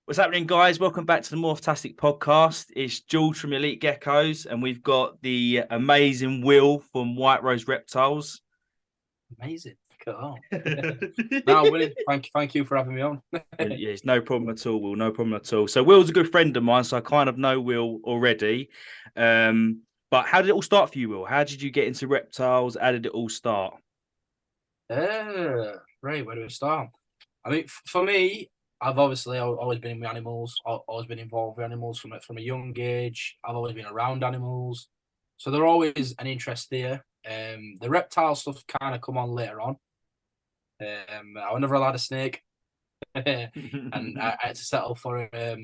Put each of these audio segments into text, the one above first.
What's happening, guys? Welcome back to the Morphtastic podcast. It's George from Elite Geckos, and we've got the amazing Will from WRReptiles. Amazing. Cool. No, William, thank you for having me on. Yes, no problem at all, Will. No problem at all. So Will's a good friend of mine, so I kind of know Will already. But how did it all start for you, Will? How did you get into reptiles? How did it all start? Right, where do we start? I mean, for me, I've obviously always been with animals, always been involved with animals from a young age. I've always been around animals, so they're always an interest there. The reptile stuff kind of come on later on. I was never allowed a snake, and I had to settle for a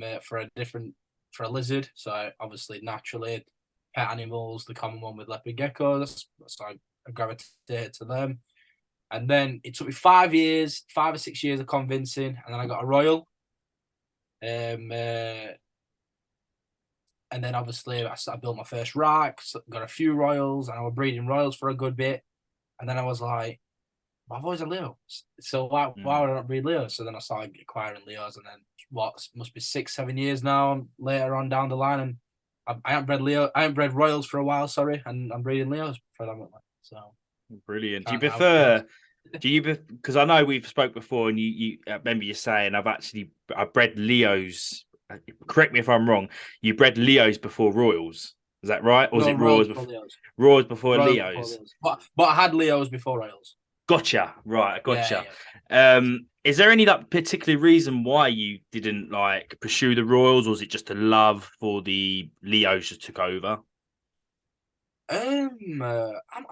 lizard. So obviously, naturally, pet animals, the common one with leopard geckos. So I gravitated to them. And then it took me 5 years, 5 or 6 years of convincing, and then I got a royal. And then obviously I built my first rack, got a few royals, and I was breeding royals for a good bit. And then I was like, well, I've always had Leos, so why would I not breed Leos? So then I started acquiring Leos, and then what must be 6, 7 years now later on down the line, and I haven't bred Royals for a while, sorry, and I'm breeding Leos predominantly. So Brilliant. Do you kind of how it prefer? goes. Because I know we've spoke before, and you remember you saying I bred Leos. Correct me if I'm wrong. You bred Leos before Royals. Is that right, or was No, it Royals before Leos. Royals before Royals before Leos? Leos. But I had Leos before Royals. Gotcha. Right, Yeah, gotcha. yeah. Is there any like particular reason why you didn't like pursue the Royals, or was it just a love for the Leos just took over? Because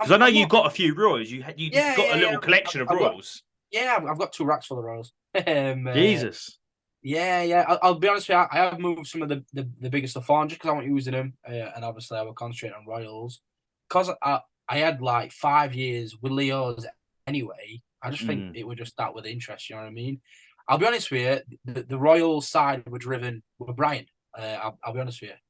I know I'm you not. got a few Royals. You Yeah, got yeah, a yeah. little collection of I've got. Royals. Yeah, I've got two racks full of Royals. Jesus. Yeah, yeah. I'll be honest with you. I have moved some of the bigger stuff on just because I want using them, and obviously I will concentrate on Royals because I had like 5 years with Leos anyway. I just think Mm, it would just start with interest. You know what I mean? I'll be honest with you. The Royal side were driven with Brian. I'll be honest with you. yeah.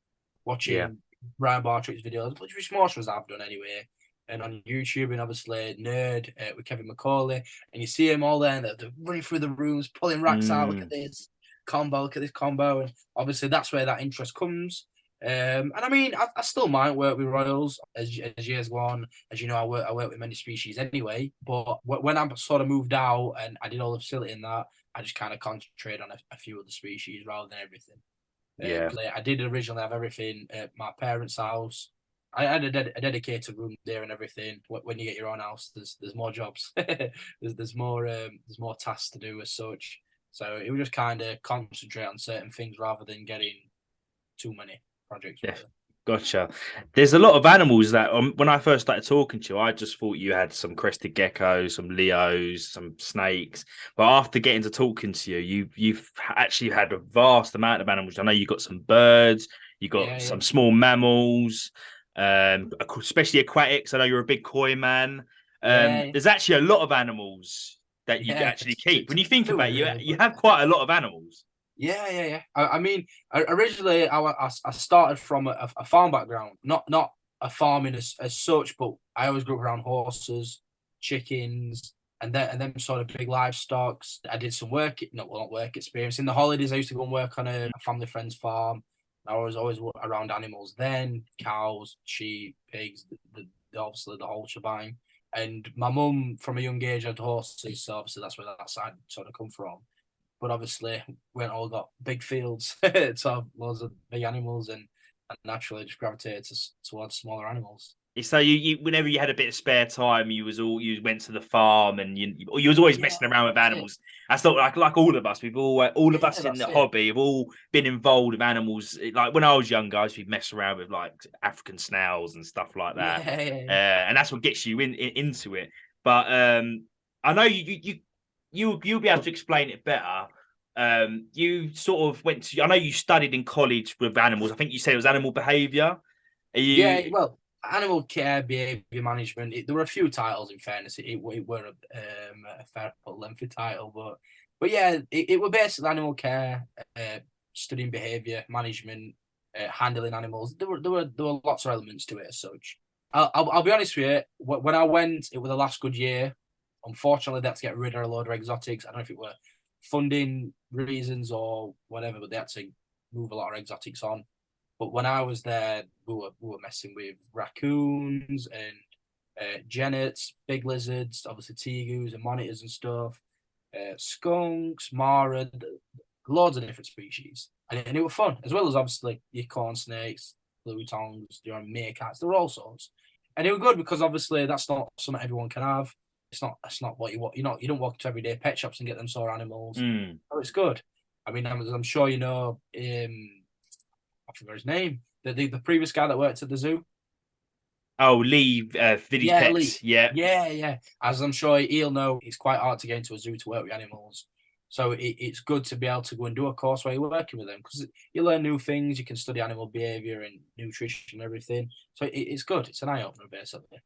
Watching Brian Bartrick's videos, which most of us have done anyway, and on YouTube, and obviously Nerd with Kevin McCauley, and you see him all there, and they're running through the rooms, pulling racks out. Look at Mm, this combo, look at this combo, and obviously that's where that interest comes. And I mean, I still might work with Royals as years go on. As you know, I work with many species anyway. But when I sort of moved out and I did all the facility in that, I just kind of concentrated on a few other species rather than everything. yeah. Because I did originally have everything at my parents' house. I had a dedicated room there and everything. When you get your own house, there's more jobs. There's more tasks to do as such. So it was just kind of concentrate on certain things rather than getting too many projects. Yeah, Really. gotcha. There's a lot of animals that when I first started talking to you, I just thought you had some crested geckos, some Leos, some snakes. But after getting to talking to you, you've actually had a vast amount of animals. I know you got some birds, you got Yeah, yeah, some small mammals, especially aquatics. I know you're a big koi man. yeah, There's actually a lot of animals that you yeah. actually keep. When you think Too about it, many, really, you but have quite a lot of animals. yeah, yeah, yeah. I mean, originally I started from a farm background, not a farming as such, but I always grew up around horses, chickens, and then sort of big livestock. I did some work, not work experience in the holidays. I used to go and work on a family friend's farm. I was always around animals then, cows, sheep, pigs, obviously the whole shebang. And my mum, from a young age, had horses, so obviously that's where that side sort of come from. But obviously, we ain't all got big fields to have loads of big animals, and naturally just gravitated towards smaller animals. So whenever you had a bit of spare time, you went to the farm and you was always Yeah, messing around with that's it. animals. I thought like all of us, all of Yeah, us in that's the it. hobby have all been involved with animals. Like when I was younger, I used to mess around with like African snails and stuff like that, Yeah, yeah, yeah. and that's what gets you into it. But I know you'll be able to explain it better. You sort of went to. I know you studied in college with animals. I think you said it was animal behavior. Are Yeah, you? well, animal care, behaviour management. There were a few titles. In fairness, it were a fair lengthy title, but yeah, it were basically animal care, studying behaviour management, handling animals. There were lots of elements to it as such. I'll be honest with you. When I went, it was the last good year. Unfortunately, they had to get rid of a load of exotics. I don't know if it were funding reasons or whatever, but they had to move a lot of exotics on. But when I was there, we were messing with raccoons and genets, big lizards, obviously tegus and monitors and stuff, skunks, mara, loads of different species, and it was fun as well as obviously your corn snakes, blue tongues, your meerkats, there were all sorts, and it was good because obviously that's not something everyone can have. It's not what you want. You don't walk to everyday pet shops and get them sort of animals. Mm. So it's good. I mean, I'm sure you know. I forgot his name. The previous guy that worked at the zoo. Oh, Lee, Viddy Yeah, Lee. Pets. Yeah, Yeah. As I'm sure he'll know, it's quite hard to get into a zoo to work with animals. So it's good to be able to go and do a course where you're working with them because you learn new things. You can study animal behavior and nutrition and everything. So it's good. It's an eye opener, basically.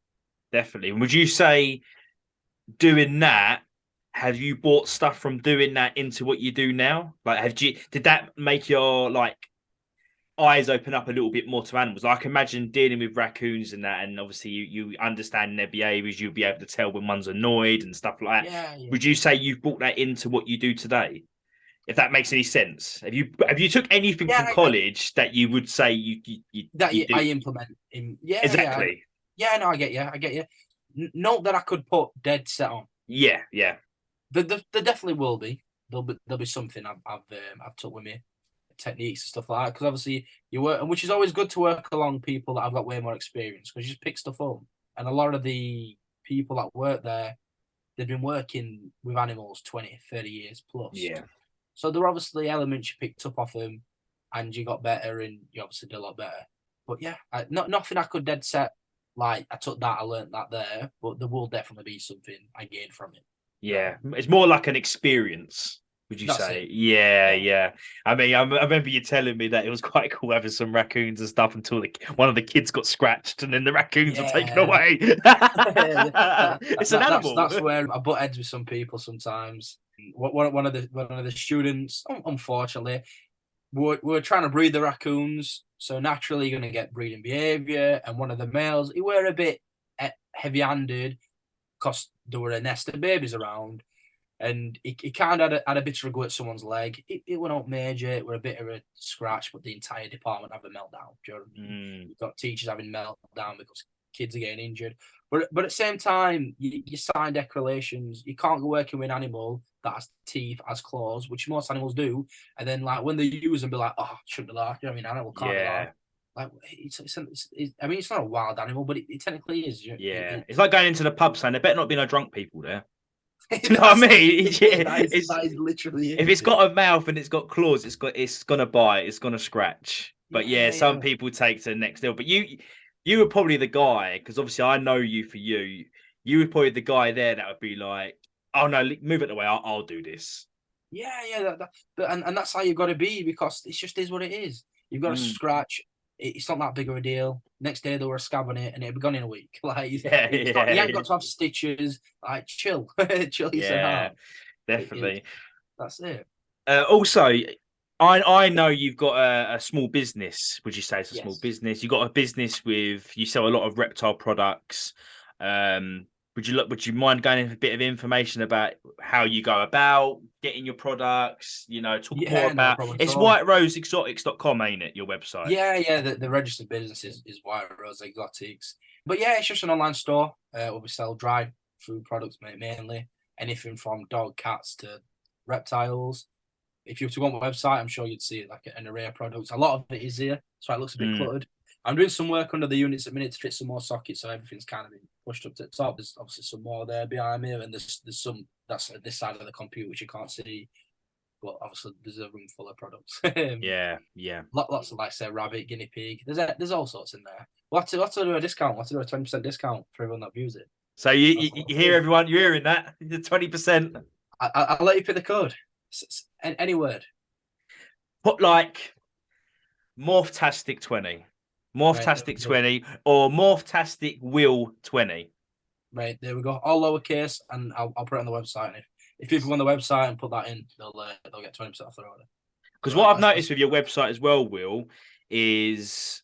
definitely. Would you say doing that? Have you bought stuff from doing that into what you do now? Like, did that make your like eyes open up a little bit more to animals? Like, I can imagine dealing with raccoons and that, and obviously you understand their behaviors, you'll be able to tell when one's annoyed and stuff like that. Yeah. Would you say you've brought that into what you do today? If that makes any sense, have you took anything from college that you would say you do? I implement in? Yeah, Exactly. Yeah. No, I get you. Note that I could put dead set on. Yeah. There definitely will be. There'll be something I've took with me, techniques and stuff like that. Because obviously you work, and which is always good to work along people that have got way more experience because you just pick stuff up. And a lot of the people that work there, they've been working with animals 20, 30 years plus. Yeah. So there are obviously elements you picked up off them, and you got better, and you obviously did a lot better. But yeah, nothing I could dead set. Like I took that, I learned that there, but there will definitely be something I gained from it. Yeah, it's more like an experience, would you That's say? it. Yeah. I mean, I remember you telling me that it was quite cool having some raccoons and stuff until one of the kids got scratched and then the raccoons were taken Yeah, away. It's an animal. that's where I butt heads with some people sometimes. One of the students, unfortunately, we're trying to breed the raccoons, so naturally you're going to get breeding behavior. And one of the males, he were a bit heavy-handed because there were a nest of babies around, and he kind of had a bit of a go at someone's leg. It were not major, it were a bit of a scratch, but the entire department have a meltdown. Do you know what I mean? You've got teachers having meltdown because kids are getting injured. But at the same time, you sign declarations. You can't go working with an animal that has teeth, has claws, which most animals do. And then, like, when they use them, be like, oh, shouldn't be like, you know what I mean? Animal can't be like. Like, I mean, it's not a wild animal, but it technically is. It's like going into the pub saying there better not be no drunk people there. Do you know what I mean? That is literally it. If it's got a mouth and it's got claws, it's gonna bite, it's gonna scratch. But some people take to the next level. But you were probably the guy, because obviously I know you for you. You were probably the guy there that would be like, oh no, move it away, I'll do this. Yeah. And that's how you've got to be, because it just is what it is. You've got to scratch. It's not that big of a deal. Next day they were a scab on it, and it'll be gone in a week. Like, you ain't got to have stitches. Like, chill, chill yourself. Definitely. That's it. Also, I know you've got a small business. Would you say it's a small business? You've got a business you sell a lot of reptile products. Would you mind going into a bit of information about how you go about getting your products? Talk more about it's whiteroseexotics.com, ain't it? Your website. Yeah. The registered business is White Rose Exotics. But yeah, it's just an online store where we sell dried food products mainly. Anything from dog, cats to reptiles. If you were to go on my website, I'm sure you'd see like an array of products. A lot of it is here, so it looks a bit cluttered. I'm doing some work under the units at the minute to fit some more sockets, so everything's kind of been pushed up to the top. There's obviously some more there behind me, and there's some that's at this side of the computer which you can't see. But obviously, there's a room full of products. Yeah. Lots of, like, say, rabbit, guinea pig. There's all sorts in there. We'll have to do a discount. We'll have to do a 20% discount for everyone that views it. So you hear everyone, you're hearing that, the 20%. I'll let you pick the code. Any word. Put like Morphtastic 20. Morphtastic 20 or Morphtastic Will 20. Right, there we go. All lowercase, and I'll put it on the website. And if people go on the website and put that in, they'll get 20% off their order. Because what I've noticed with your website as well, Will, is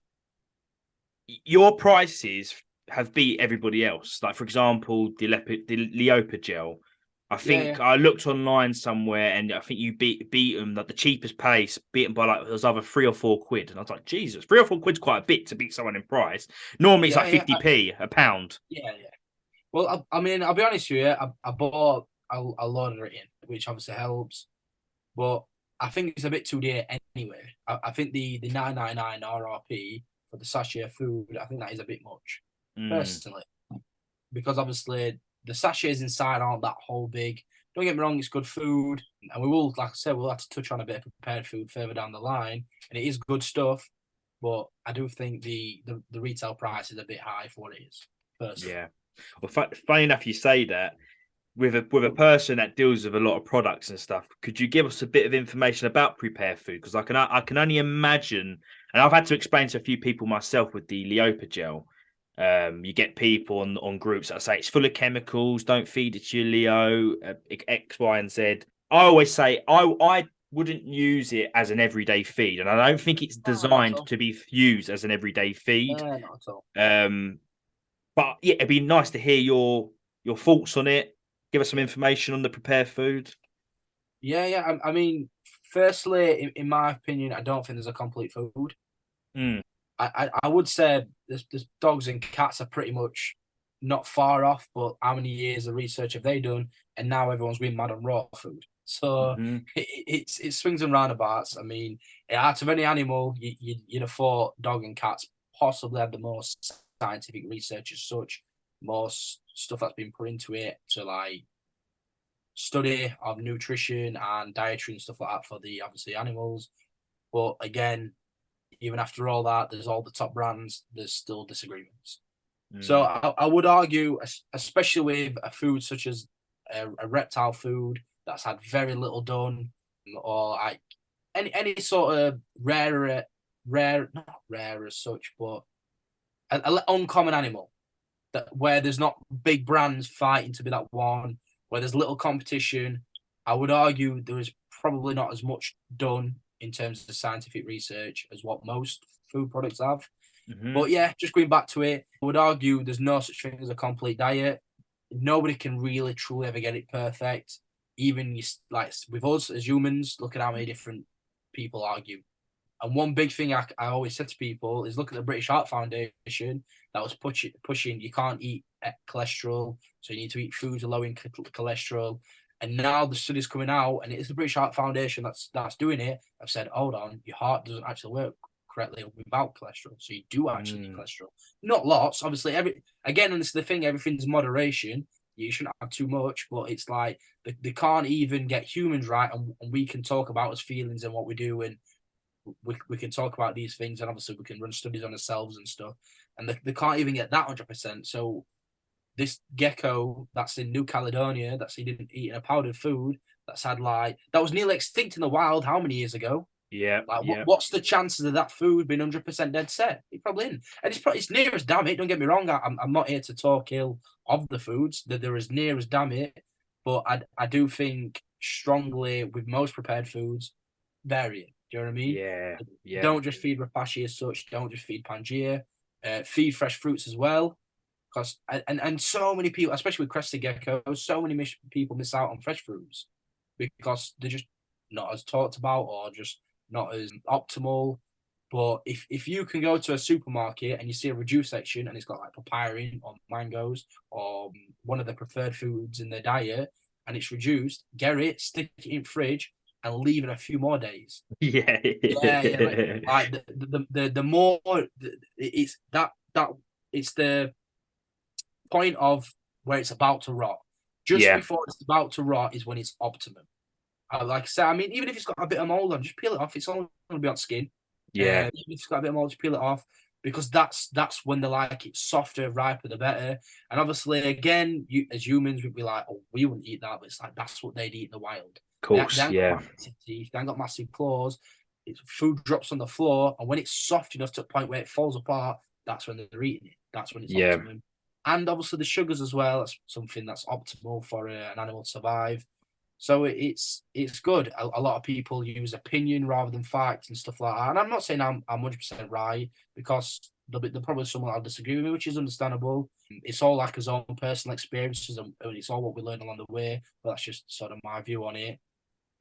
your prices have beat everybody else. Like, for example, the Leopard gel. I Yeah, think yeah. I looked online somewhere, and I think you beat them like the cheapest place, beat them by like it was either 3 or 4 quid, and I was like, Jesus, 3 or 4 quid's quite a bit to beat someone in price. Normally, it's Yeah, like yeah. 50p a pound. Yeah, yeah. Well, I mean, I'll be honest with you. I bought a lot of it in, which obviously helps. But I think it's a bit too dear anyway. I think the 9.99 RRP for the sachet of food, I think that is a bit much, Mm, personally, because obviously the sachets inside aren't that whole big. Don't get me wrong, it's good food, and we will, like I said, we'll have to touch on a bit of prepared food further down the line, and it is good stuff. But I do think the retail price is a bit high for what it is, personally. yeah. Well, funny enough, you say that. With a person that deals with a lot of products and stuff, could you give us a bit of information about prepared food? Because I can only imagine, and I've had to explain to a few people myself with the Leopard gel. You get people on groups that say it's full of chemicals, don't feed it to your Leo, X, Y, and Z. I always say I wouldn't use it as an everyday feed, and I don't think it's No, not at designed all. to be used as an everyday feed. Not at all. Um, but yeah, it'd be nice to hear your thoughts on it. Give us some information on the prepared food. Yeah, yeah. I mean, firstly, in my opinion, I don't think there's a complete food. Mm, I would say there's dogs and cats are pretty much not far off, but how many years of research have they done? And now everyone's been mad on raw food. So hmm it swings and roundabouts. I mean, out of any animal, you'd have thought dog and cats possibly have the most scientific research as such, most stuff that's been put into it to like study of nutrition and dietary and stuff like that for the obviously animals. But again, even after all that, there's all the top brands, there's still disagreements. So mm. I would argue, especially with a food such as a reptile food that's had very little done, or like any sort of not rare as such, but an uncommon animal that where there's not big brands fighting to be that one, where there's little competition. I would argue there is probably not as much done in terms of scientific research as what most food products have. hmm But yeah, just going back to it, I would argue there's no such thing as a complete diet. Nobody can really truly ever get it perfect. Even like with us as humans, look at how many different people argue. And one big thing I always said to people is look at the British Heart Foundation that was pushing you can't eat cholesterol, so you need to eat foods low in cholesterol. And now the study's coming out, and it's the British Heart Foundation that's doing it. I've said, hold on, your heart doesn't actually work correctly without cholesterol, so you do actually need Mm. cholesterol. Not lots, obviously. And it's the thing, everything's moderation. You shouldn't have too much, but it's like they can't even get humans right, and we can talk about his feelings and what we do, and we can talk about these things, and obviously we can run studies on ourselves and stuff, and they can't even get that 100%. So this gecko that's in New Caledonia that's eating a powdered food that's had like that was nearly extinct in the wild how many years ago? Yeah, Like yeah. what's the chances of that food being 100% dead set? It probably isn't. And it's near as damn it. Don't get me wrong. I'm not here to talk ill of the foods. That they're as near as damn it. But I do think strongly with most prepared foods, vary it. Do you know what I mean? Yeah, yeah, Don't just feed Rapashi as such. Don't just feed Pangea. Feed fresh fruits as well. Because and so many people, especially with crested geckos, so many people miss out on fresh fruits because they're just not as talked about or just not as optimal. But if you can go to a supermarket and you see a reduced section and it's got like papaya or mangoes or one of the preferred foods in their diet and it's reduced, get it, stick it in fridge and leave it a few more days. yeah. Yeah, yeah, like the more it's that it's the point of where it's about to rot. Just Yeah, before it's about to rot is when it's optimum. Like I said, I mean, even if it's got a bit of mold on, just peel it off. It's only going to be on skin. yeah, Even if it's got a bit of mold, just peel it off because that's when they like it softer, riper, the better. And obviously, again, you as humans, we'd be like, oh, we wouldn't eat that, but it's like that's what they'd eat in the wild. of They course, ain't got yeah, massive teeth, they ain't got massive claws. It's food drops on the floor, and when it's soft enough to the point where it falls apart, that's when they're eating it. That's when it's yeah, optimum. And obviously the sugars as well. That's something that's optimal for an animal to survive. So it's good. A lot of people use opinion rather than fact and stuff like that. And I'm not saying I'm 100% right, because there'll probably someone that'll disagree with me, which is understandable. It's all like his own personal experiences, and it's all what we learn along the way. But that's just sort of my view on it.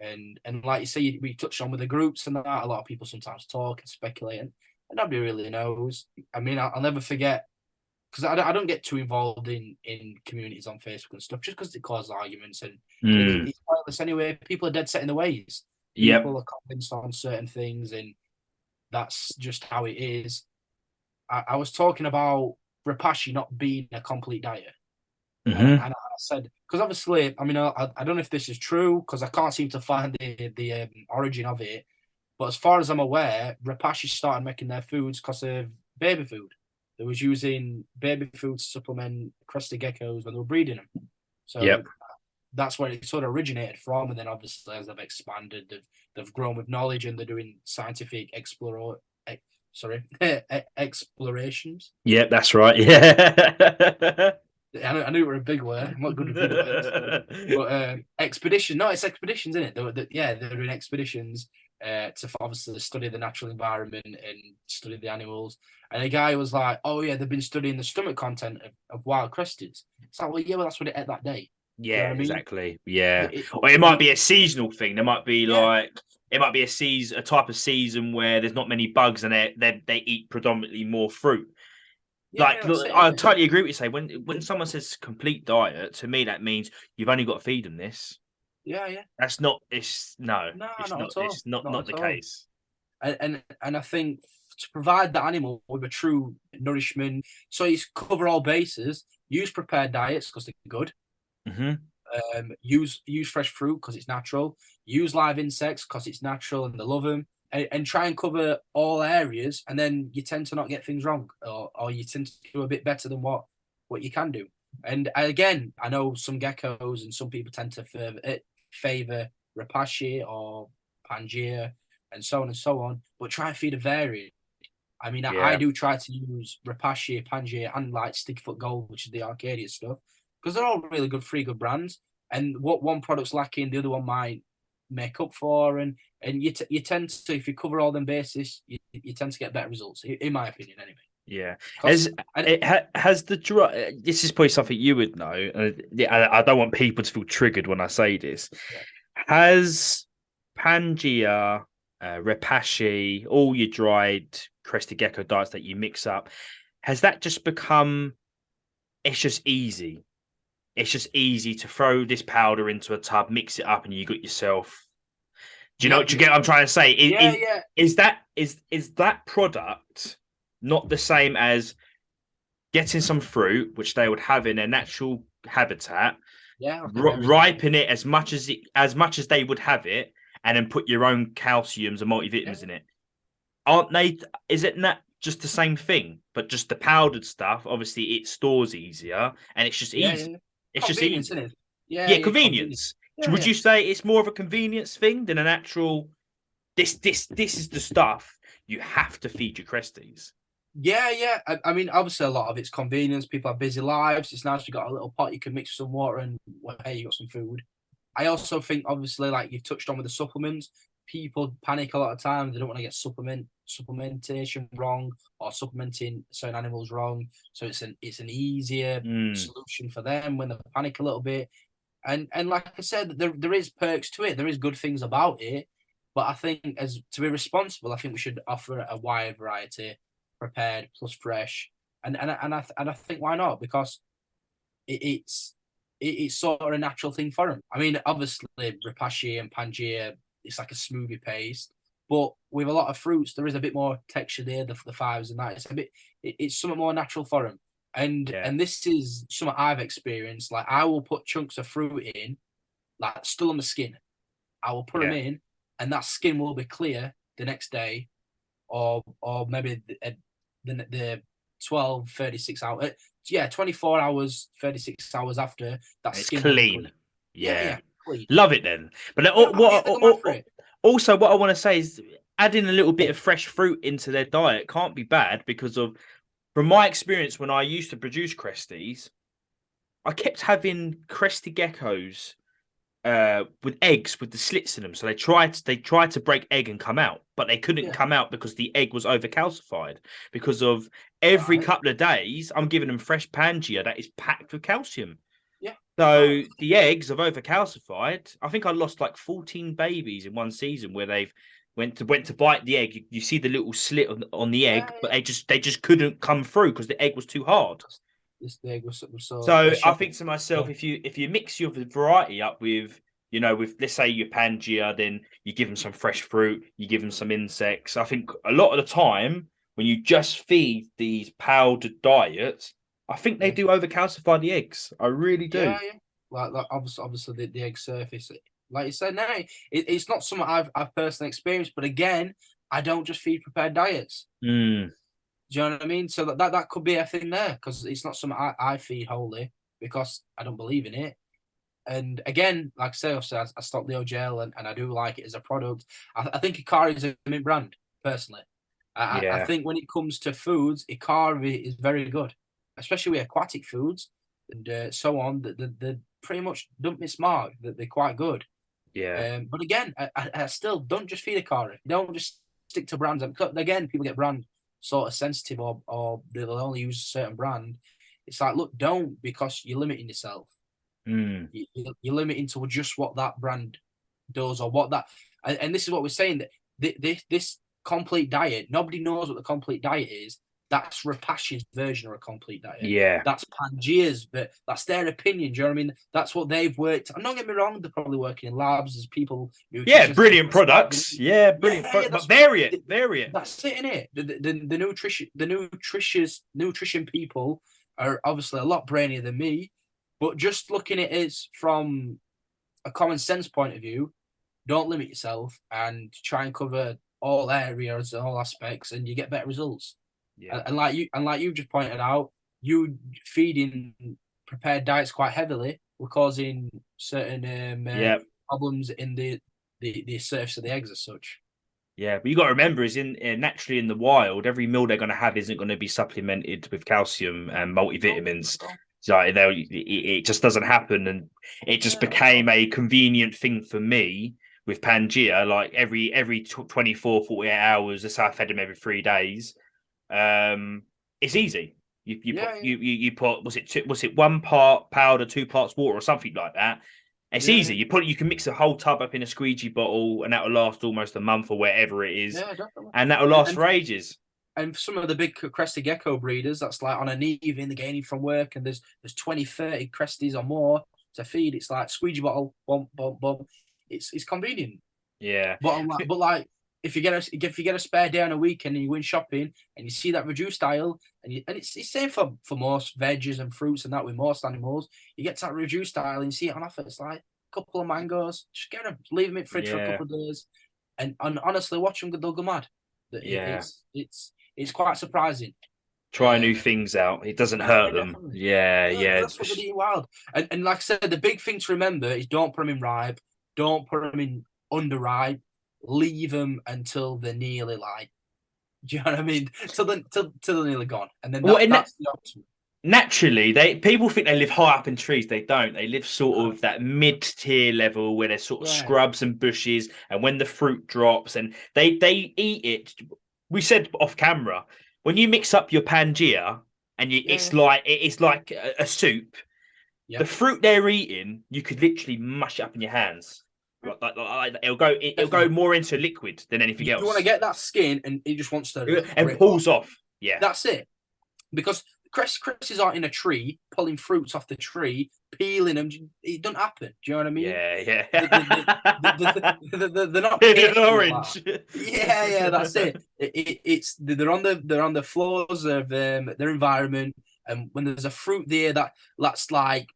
And like you say, we touched on with the groups and that. A lot of people sometimes talk and speculate, and nobody really knows. I mean, I'll never forget, because I don't get too involved in communities on Facebook and stuff, just because it causes arguments, and Mm. it's pointless anyway. People are dead set in their ways. Yep. People are convinced on certain things, and that's just how it is. I was talking about Rapashi not being a complete diet, Hmm. and I said, because obviously, I mean, I don't know if this is true, because I can't seem to find the origin of it. But as far as I'm aware, Rapashi started making their foods because of baby food. They was using baby food to supplement crested geckos when they were breeding them. So Yep. that's where it sort of originated from. And then obviously, as they've expanded, they've grown with knowledge, and they're doing scientific explorations. Yep. That's right. Yeah. I knew it were a big word. I'm not good with big words. But expedition, no, it's expeditions, isn't it? They're doing expeditions to obviously study the natural environment and study the animals. And a guy was like, "Oh yeah, they've been studying the stomach content of wild crested." It's like, well, yeah, well, that's what it ate that day. Do you Yeah, know what I mean? exactly. Yeah. It, Or it might it, be a seasonal thing. There might be yeah, like it might be a type of season where there's not many bugs and they eat predominantly more fruit. yeah, Like, that's look, it, I isn't it? totally agree with you. Say when someone says complete diet, to me that means you've only got to feed them this. Yeah, yeah. That's not. It's no. No, It's not not. at all. It's not. Not Not the at all. case. And I think to provide the animal with a true nourishment, so you cover all bases. Use prepared diets because they're good. Hmm. Use fresh fruit because it's natural. Use live insects because it's natural and they love them. And try and cover all areas, and then you tend to not get things wrong, or you tend to do a bit better than what you can do. And again, I know some geckos and some people tend to favor Rapashi or Pangea and so on and so on, but try and feed a varied. I mean, I Yeah. do try to use Rapashi, Pangea, and like Stickfoot Gold, which is the Arcadia stuff, because they're all really good, free good brands. And what one product's lacking, the other one might make up for. And you tend to, if you cover all them bases, you tend to get better results, in my opinion, anyway. Yeah. Because Has the dry? This is probably something you would know. Yeah, I don't want people to feel triggered when I say this. yeah, Has Pangea, Repashy, all your dried crested gecko diets that you mix up, has that just become? It's just easy. It's just easy to throw this powder into a tub, mix it up, and you got yourself. Do you know? yeah, Do you get what I'm trying to say? yeah, yeah, Is that product not the same as getting some fruit, which they would have in their natural habitat, yeah. Okay, very similar. ripen it as much as they would have it, and then put your own calciums and Yeah, multivitamins in it. Aren't they? Is it not just the same thing, but just the powdered stuff? Obviously, it stores easier, and it's just yeah, easy. yeah. It's just Convenience, easy. isn't it? Yeah, Yeah, yeah, convenience. convenience. Yeah, Would yeah. you say it's more of a convenience thing than an actual? This is the stuff you have to feed your cresties. Yeah, yeah. I mean, obviously, a lot of it's convenience. People have busy lives. It's nice you got a little pot you can mix some water and, well, hey, you got some food. I also think, obviously, like you've touched on with the supplements, people panic a lot of times. They don't want to get supplementation wrong, or supplementing certain animals wrong. So it's an easier Mm, solution for them when they panic a little bit. And like I said, there is perks to it. There is good things about it. But I think, as to be responsible, I think we should offer a wide variety, prepared plus fresh. And I think, why not? Because it's it's sort of a natural thing for them. I mean, obviously, Rapashi and Pangea, it's like a smoothie paste. But with a lot of fruits, there is a bit more texture there, the fibers and that. It's something more natural for them. And yeah, and this is something I've experienced. Like, I will put chunks of fruit in, like still on the skin. I will put them yeah. in, and that skin will be clear the next day, or maybe the 12, 36 hours. Yeah, 24 hours, 36 hours after, that And it's skin will be clean. clean. Yeah, Yeah, yeah, clean. love it then. But Yeah, yeah, they go mad for it. also, what I want to say is adding a little bit of fresh fruit into their diet can't be bad because of, from my experience when I used to produce cresties, I kept having crested geckos with eggs with the slits in them. So they tried to break egg and come out, but they couldn't Yeah. come out because the egg was over calcified. Because of every Right. couple of days, I'm giving them fresh Pangea that is packed with calcium. Yeah. Oh, So the eggs have over calcified. I think I lost like 14 babies in one season where they've went to bite the egg. You see the little slit on the yeah. egg, but Yeah. they just couldn't come through because the egg was too hard. This egg was so So a I shell. think to myself, Yeah. if you mix your variety up with, with, let's say, your Pangea, then you give them some fresh fruit, you give them some insects. I think a lot of the time when you just feed these powdered diets, I think they Yeah. do overcalcify the eggs. I really do. Yeah. Yeah. Like obviously the egg surface, like you said, no, it's not something I've personally experienced. But again, I don't just feed prepared diets. Mm, Do you know what I mean? So that could be a thing there because it's not something I feed wholly because I don't believe in it. And again, like I say, I stopped Leo Gel and I do like it as a product. I think Ikari is a mint brand, personally. I yeah, think when it comes to foods, Ikari is very good, especially with aquatic foods and so on. They pretty much don't miss mark. That they're quite good. yeah, But again, I still don't just feed Ikari. Don't just stick to brands. Again, people get brand sort of sensitive or they'll only use a certain brand. It's like, look, don't because you're limiting yourself. mm, You're limiting to just what that brand does or what that. And this is what we're saying that this complete diet, nobody knows what the complete diet is. That's Repashi's version of a complete diet. yeah, That's Pangea's, but that's their opinion. Do you know what I mean? That's what they've worked. And don't get me wrong, they're probably working in labs as people, yeah. nutritionists. Brilliant products. Yeah, brilliant. Yeah, But vary it, the, vary it. that's it, innit? The nutrition people are obviously a lot brainier than me, but just looking at it from a common sense point of view, don't limit yourself and try and cover all areas and all aspects, and you get better results. Yeah, And like you just pointed out, you feeding prepared diets quite heavily were causing certain yeah. problems in the surface of the eggs as such. Yeah, but you got to remember, is naturally in the wild, every meal they're going to have isn't going to be supplemented with calcium and multivitamins. So it just doesn't happen, and it just Yeah, became a convenient thing for me with Pangea. Like every 24, 48 hours, that's how I fed them every 3 days. It's easy. You put yeah, you put was it 1 part powder, 2 parts water, or something like that. It's yeah, easy. You can mix a whole tub up in a squeegee bottle, and that'll last almost a month or wherever it is, yeah, definitely. and that'll And last and for ages. and some of the big crested gecko breeders, that's like on an evening, they're getting from work, and there's 20, 30 cresties or more to feed. It's like squeegee bottle, bump, bump, bump. It's convenient. Yeah, But if you get a spare day on a weekend and you went shopping and you see that reduced aisle and it's same for most veggies and fruits and that with most animals, you get to that reduced aisle and you see it on offer. It's like a couple of mangoes, just get them, leave them in the fridge for a yeah, couple of days, and honestly, watch them, they'll go mad. yeah. It's quite surprising. Try new Um, things out. It doesn't hurt definitely, them. definitely. Yeah, Yeah, because yeah, that's what they do wild. And like I said, the big thing to remember is don't put them in ripe, don't put them in underripe, leave them until they're nearly like, do you know what I mean? Till they're nearly gone, and then Well, that's the option. naturally, they people think they live high up in trees. They don't. They live sort Uh, of that mid-tier level where there's sort of yeah, scrubs and bushes, and when the fruit drops, and they eat it. We said off camera, when you mix up your Pangea and yeah, it's like a soup. yeah, The fruit they're eating, you could literally mush it up in your hands. It'll go definitely. more into liquid than anything You want to else, get that skin, and it just wants to and rip off. pulls off. Yeah, That's it. Because cresses aren't in a tree pulling fruits off the tree, peeling them. It doesn't happen. Do you know what I mean? yeah, They, they, they, yeah. they're not An capable of that. orange. Yeah, yeah, that's it. It's they're on the floors of their environment, and when there's a fruit there that's like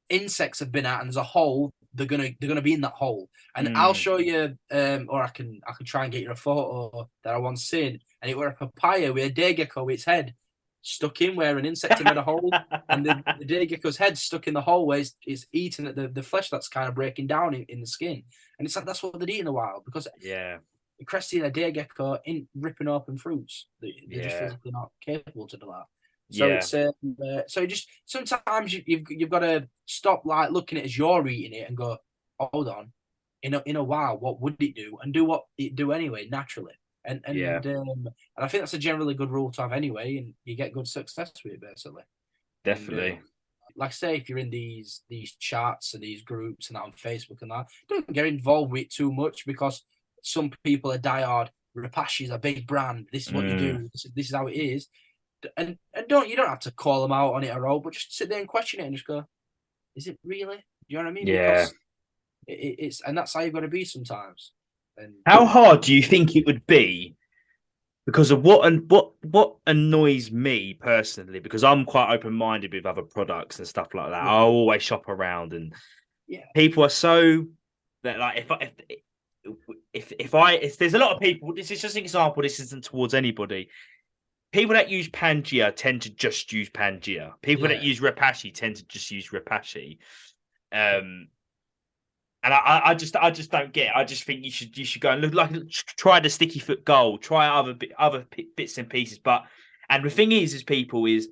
insects have been at, and there's a hole, they're gonna be in that hole. And I'll Mm. show you, or I can try and get you a photo that I once seen, and it were a papaya with a day gecko with its head stuck in where an insect had made a hole, and the day gecko's head stuck in the hole where it's eating at the flesh that's kind of breaking down in the skin. And it's like that's what they eat in the wild because Yeah, the crested a day gecko in ripping open fruits. They're just yeah. physically not capable to do that. So Yeah, it's so just sometimes you've got to stop like looking at it as you're eating it and go, hold on, in a while, what would it do, and do what it do anyway naturally. yeah, And I think that's a generally good rule to have anyway, and you get good success with it basically. And definitely. like I say, if you're in these chats and these groups and that on Facebook and that, don't get involved with it too much because some people are diehard. Repashy is a big brand. This is what you Mm, do. This is how it is. And don't you don't have to call them out on it at all, but just sit there and question it and just go, is it really? Do you know what I mean? yeah. Because it's and that's how you've got to be sometimes. And How hard do you think it would be? Because of what annoys me personally, because I'm quite open minded with other products and stuff like that. yeah, I always shop around, and yeah, people are so that like if there's a lot of people. This is just an example. This isn't towards anybody. People that use Pangea tend to just use Pangea. People that yeah, use Repashy tend to just use Repashy. yeah. Um, and I just don't get it. I just think you should go and look like try the sticky foot gold, try other bits and pieces. But and the thing is people is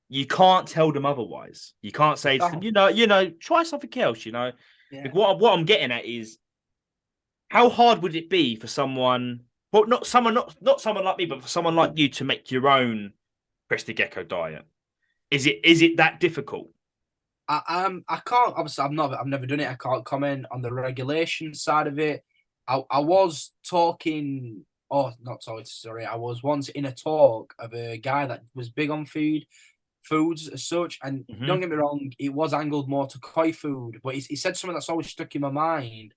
you can't tell them otherwise. You can't You say to them, can't. try something else. Yeah. Like what I'm getting at is how hard would it be for someone, well, not someone like me, but for someone like you to make your own crested gecko diet? Is it that difficult? I can't obviously I've never done it. I can't comment on the regulation side of it. I was talking oh not talking sorry, I was once in a talk of a guy that was big on foods as such. And don't Hmm. get me wrong, it was angled more to koi food, but he said something that's always stuck in my mind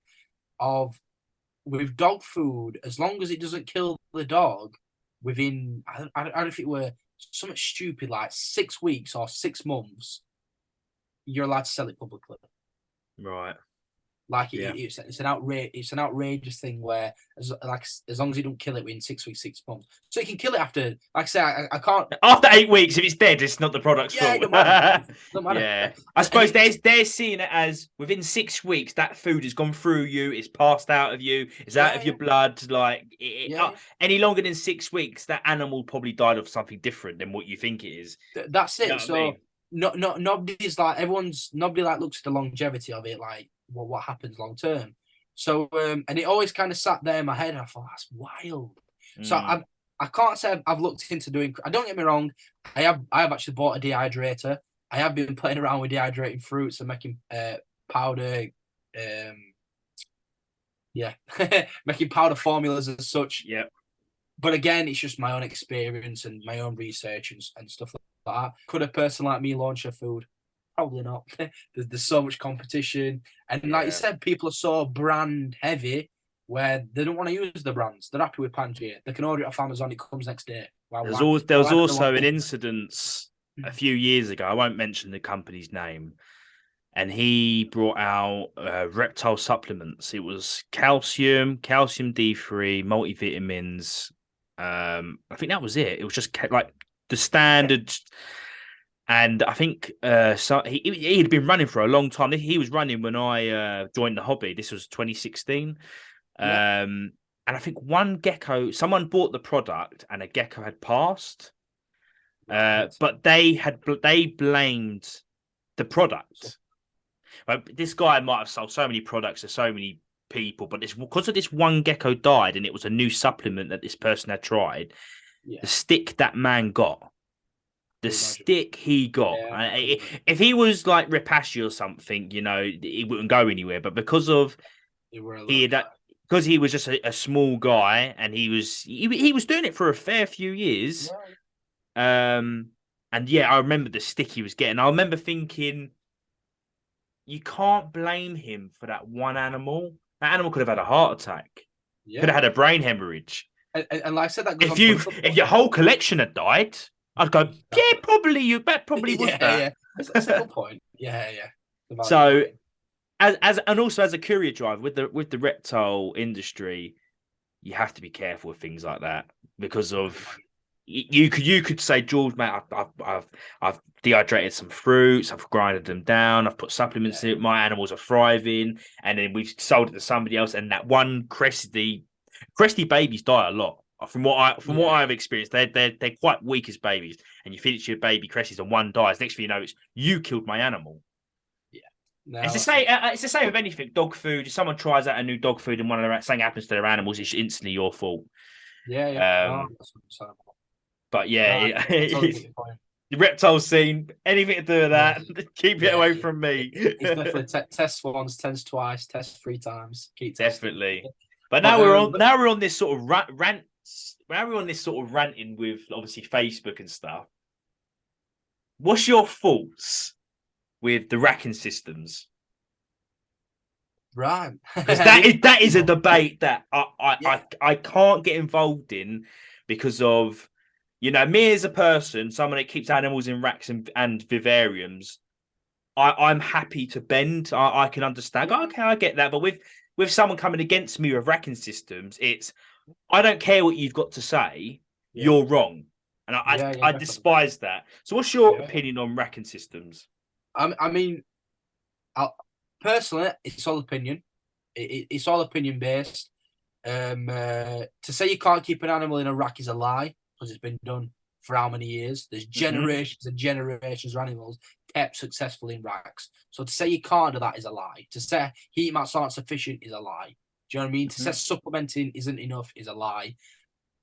of with dog food, as long as it doesn't kill the dog within I don't know if it were something stupid like 6 weeks or 6 months, you're allowed to sell it publicly. Right. Like Yeah. it's an outrageous thing where as long as you don't kill it within 6 weeks, 6 months, so you can kill it after. Like I say, I can't. After 8 weeks, if it's dead, it's not the product's Yeah, it fault. don't matter. It don't matter. Yeah. I And suppose they're seeing it as within 6 weeks that food has gone through you, it's passed out of you, it's out of yeah, your blood. Like yeah, yeah. any longer than 6 weeks, that animal probably died of something different than what you think it is. That's You know it. what I mean? So nobody's like nobody like looks at the longevity of it, like what happens long term. So and it always kind of sat there in my head. And I thought that's wild. So Mm. I can't say I've looked into doing. I don't get me wrong. I have actually bought a dehydrator. I have been playing around with dehydrating fruits and making powder. Um, yeah, making powder formulas and such. Yep. But again, it's just my own experience and my own research and stuff like that. Could a person like me launch a food? Probably not. There's so much competition, and like you Yeah. said, people are so brand heavy where they don't want to use the brands. They're happy with Pangea. They can order it off Amazon. It comes next day. There was Why do they want? also an incident a few years ago. I won't mention the company's name, and he brought out reptile supplements. It was calcium D3, multivitamins. I think that was it. It was just like the standard. And I think so he had been running for a long time. He was running when I joined the hobby. This was 2016. Yeah, And I think one gecko, someone bought the product and a gecko had passed. right. But they blamed the product. Like, this guy might have sold so many products to so many people, but this because of this one gecko died, and it was a new supplement that this person had tried. The Yeah, stick that man got, the I imagine. stick he got, Yeah, if he was like Repashy or something, he wouldn't go anywhere. But because of they were a he little. had, because he was just a small guy, and he was doing it for a fair few years. Yeah, Um, and yeah, I remember the stick he was getting. I remember thinking, you can't blame him for that one animal. That animal could have had a heart attack, could have yeah. had a brain hemorrhage. And like I said, that goes If on to you another if your point. whole collection had died, I'd go, yeah, Exactly. probably that probably was Yeah, that. yeah. That's a good point. Yeah, yeah. A valid So point. as and also as a courier driver with the reptile industry, you have to be careful with things like that because I can of imagine. you could say, George, mate, I've dehydrated some fruits, I've grinded them down, I've put Yeah, supplements in it, my animals are thriving, and then we've sold it to somebody else, and that one cresty babies die a lot. From what I've experienced, they're quite weak as babies, and you feed it to your baby cresses and one dies. Next thing you know, it's you killed my animal. Yeah. No, It's the same. It's the same with anything. Dog food. If someone tries out a new dog food and something happens to their animals, it's instantly your fault. Yeah. No, Um, that's understandable. but No, yeah, I totally get your point. the reptile scene. Anything to do with Yeah. that, keep it away from me. It's definitely test once, test twice, test 3 times. Keep testing. Definitely. But But now we're on this sort of rant. Now we're on this sort of ranting with obviously Facebook and stuff. What's your thoughts with the racking systems? right. Because that is a debate that Yeah. I can't get involved in because of me as a person, someone that keeps animals in racks and vivariums. I'm happy to bend. I can understand. Okay, I get that. But with someone coming against me with racking systems, it's I don't care what you've got to say. Yeah. You're wrong, and Yeah, I definitely. despise that. So, what's your Yeah. opinion on racking systems? I mean, personally, it's all opinion. It's all opinion based. To say you can't keep an animal in a rack is a lie because it's been done for how many years? There's generations and generations of animals kept successfully in racks. So to say you can't do that is a lie. To say heat mats aren't sufficient is a lie. Do you know what I mean? To say supplementing isn't enough is a lie.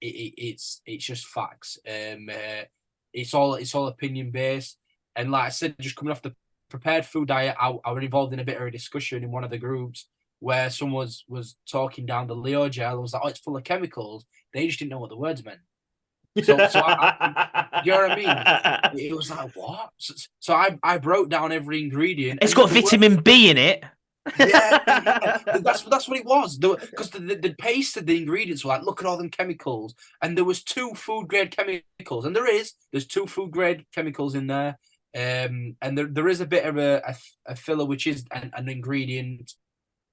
It's just facts. It's all opinion based. And like I said, just coming off the prepared food diet, I was involved in a bit of a discussion in one of the groups where someone was talking down the Leo gel and was like, "Oh, it's full of chemicals." They just didn't know what the words meant. So you know what I mean? It was like, what? So I broke down every ingredient. It's got vitamin B in it. Yeah. That's what it was. Because the pasted the ingredients were like, look at all them chemicals, and there was 2 food grade chemicals, and there's 2 food grade chemicals in there, and there is a bit of a filler which is an ingredient.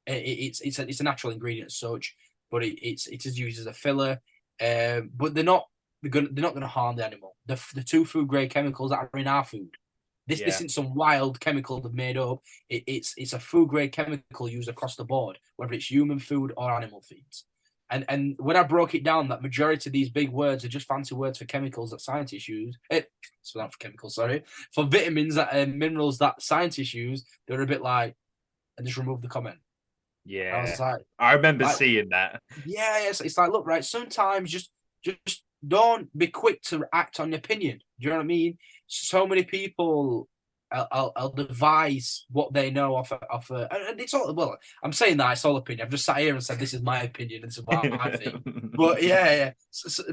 It's a natural ingredient as such, but it is used as a filler. But they're not gonna harm the animal. The 2 food grade chemicals that are in our food. This isn't some wild chemical they've made up. It's a food grade chemical used across the board, whether it's human food or animal feeds. And when I broke it down, that majority of these big words are just fancy words for chemicals that scientists use. So not for chemicals, sorry, for vitamins that minerals that scientists use. They're a bit like, and just remove the comment. Yeah, I was like, I remember seeing that. Yeah, it's like, look, right. Sometimes just don't be quick to act on your opinion. Do you know what I mean? So many people, I'll devise what they know off and it's all, well, I'm saying that it's all opinion. I've just sat here and said this is my opinion. This is what I think. But yeah.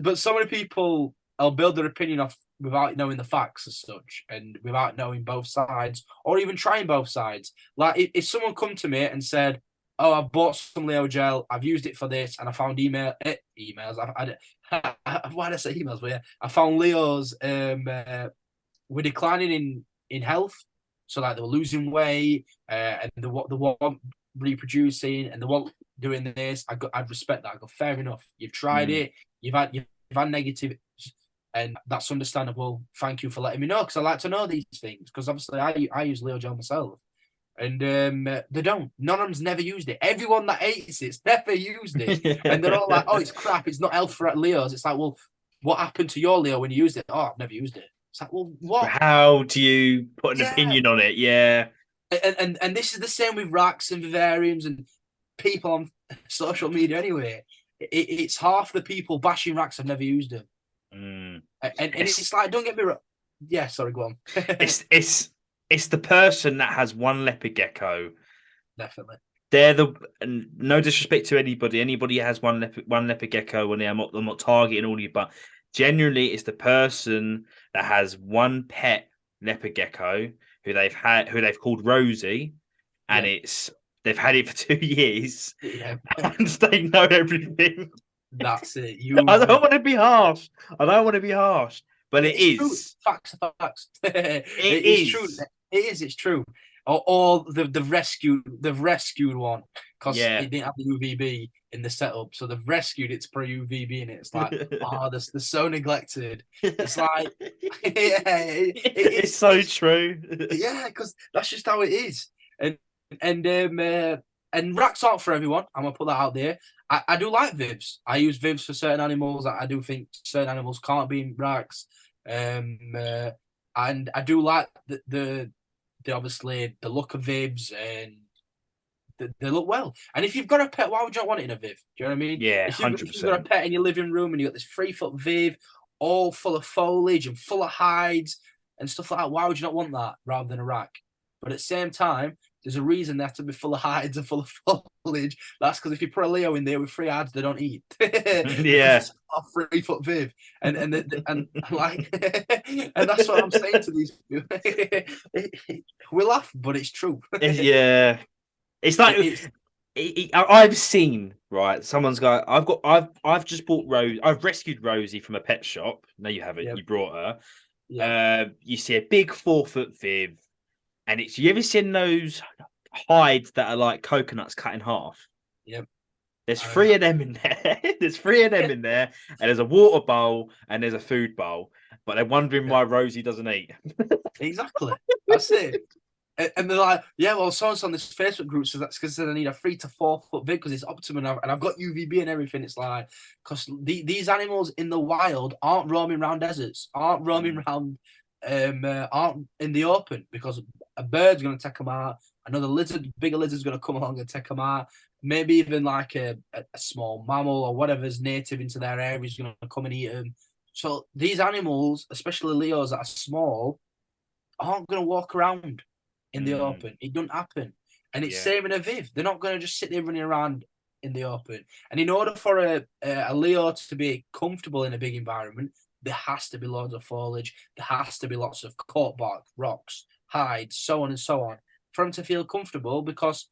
But so many people, I'll build their opinion off without knowing the facts as such, and without knowing both sides, or even trying both sides. Like if someone come to me and said, "Oh, I bought some Leo gel. I've used it for this, and I found emails. Why did I say emails? But yeah, I found Leo's were declining in health, so like they were losing weight, and they weren't reproducing, and they weren't doing this. I'd respect that. I go, fair enough. You've tried it. You've had negative, and that's understandable. Thank you for letting me know, because I like to know these things. Because obviously, I use Leo gel myself. And they don't. None of them's never used it. Everyone that hates it's never used it. And they're all like, "Oh, it's crap. It's not health for Leo's." It's like, well, what happened to your Leo when you used it? Oh, I've never used it. It's like, well, what? How do you put an opinion on it? Yeah. And this is the same with racks and vivariums and people on social media anyway. It's half the people bashing racks have never used them. And it's like, don't get me wrong. Yeah, sorry, go on. It's the person that has one leopard gecko. Definitely. They're no disrespect to anybody. Anybody has one leopard gecko, and I'm not targeting all of you, but generally it's the person that has one pet leopard gecko who they've called Rosie, and they've had it for 2 years. Yeah. And they know everything. That's it. I don't want to be harsh. But it is. True. Facts. It's true. It's true. Or the rescued one, because it didn't have the UVB in the setup, so they've rescued it to put UVB in it. It's like, they're so neglected. It's like, it's so true. Yeah, because that's just how it is. And racks aren't for everyone. I'm gonna put that out there. I do like Vivs. I use Vivs for certain animals. I do think certain animals can't be in racks. And I do like the obviously the look of Vivs, and they look well. And if you've got a pet, why would you not want it in a Viv? Do you know what I mean? Yeah, If you've got a 100%. pet in your living room and you got this 3 foot Viv, all full of foliage and full of hides and stuff like that, why would you not want that rather than a rack? But at the same time, there's a reason they have to be full of hides and full of foliage. That's because if you put a Leo in there with 3 hides, they don't eat because Yeah. it's a 3 foot Viv, and like, and that's what I'm saying to these people. We laugh, but it's true. Yeah. It's like It's I've seen, right. Someone's got. I've just bought Rose. I've rescued Rosie from a pet shop. No, you haven't. yeah, You brought her. yeah, You see a big 4 foot Viv, and it's you ever seen those hides that are like coconuts cut in half? yeah. There's I three remember. of them in there. There's three of them in there, and there's a water bowl and there's a food bowl. But they're wondering Yeah, why Rosie doesn't eat. exactly. That's it. And they're like, yeah, well, so on this Facebook group says that's because I need a 3 to 4 foot vid because it's optimum, and I've got UVB and everything. It's like because these animals in the wild aren't roaming around deserts, aren't roaming Mm, around, aren't in the open because a bird's going to take them out. Another lizard, bigger lizard's going to come along and take them out. Maybe even like a small mammal or whatever's native into their area is going to come and eat them. So these animals, especially Leos that are small, aren't going to walk around in the mm, open. It doesn't happen. And it's yeah. same in a Viv. They're not going to just sit there running around in the open. And in order for a Leo to be comfortable in a big environment, there has to be loads of foliage. There has to be lots of coat bark, rocks, hides, so on and so on, for them to feel comfortable because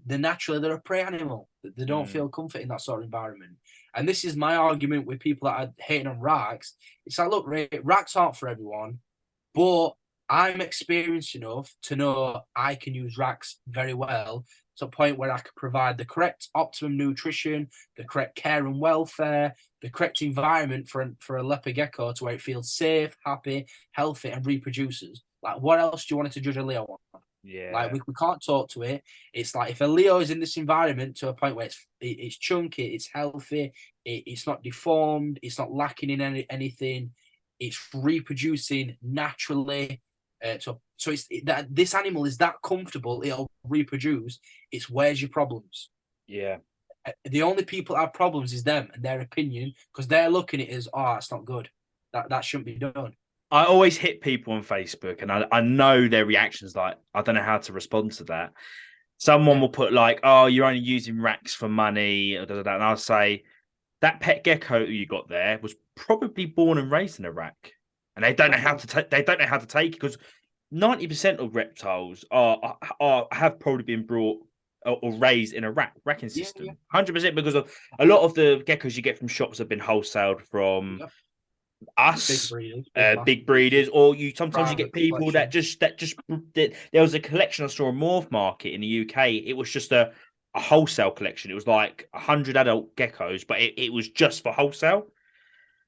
they're a prey animal. They don't Mm, feel comfort in that sort of environment. And this is my argument with people that are hating on racks. It's like, look, racks aren't for everyone, but I'm experienced enough to know I can use racks very well to a point where I can provide the correct optimum nutrition, the correct care and welfare, the correct environment for a leopard gecko to where it feels safe, happy, healthy, and reproduces. Like, what else do you want it to judge a Leo on? Like, yeah. we can't talk to it. It's like if a Leo is in this environment to a point where it's chunky, it's healthy, it's not deformed, it's not lacking in anything, it's reproducing naturally. So it's that this animal is that comfortable, it'll reproduce. It's where's your problems? Yeah. The only people that have problems is them and their opinion because they're looking at it as, oh, it's not good. That shouldn't be done. I always hit people on Facebook, and I know their reactions. Like, I don't know how to respond to that. Someone Yeah, will put like, "Oh, you're only using racks for money," or da, da, da. And I'll say that pet gecko you got there was probably born and raised in a rack, and they don't know that's how it. to take. They don't know how to take it because 90% of reptiles are have probably been brought or raised in a racking Yeah, yeah, system. 100% because of a lot of the geckos you get from shops have been wholesaled from yeah. Big us, breeders, big mass big breeders, breeders, or you sometimes you get private people collections. there was a collection I saw a morph market in the UK. It was just a wholesale collection. It was like 100 adult geckos, but it was just for wholesale.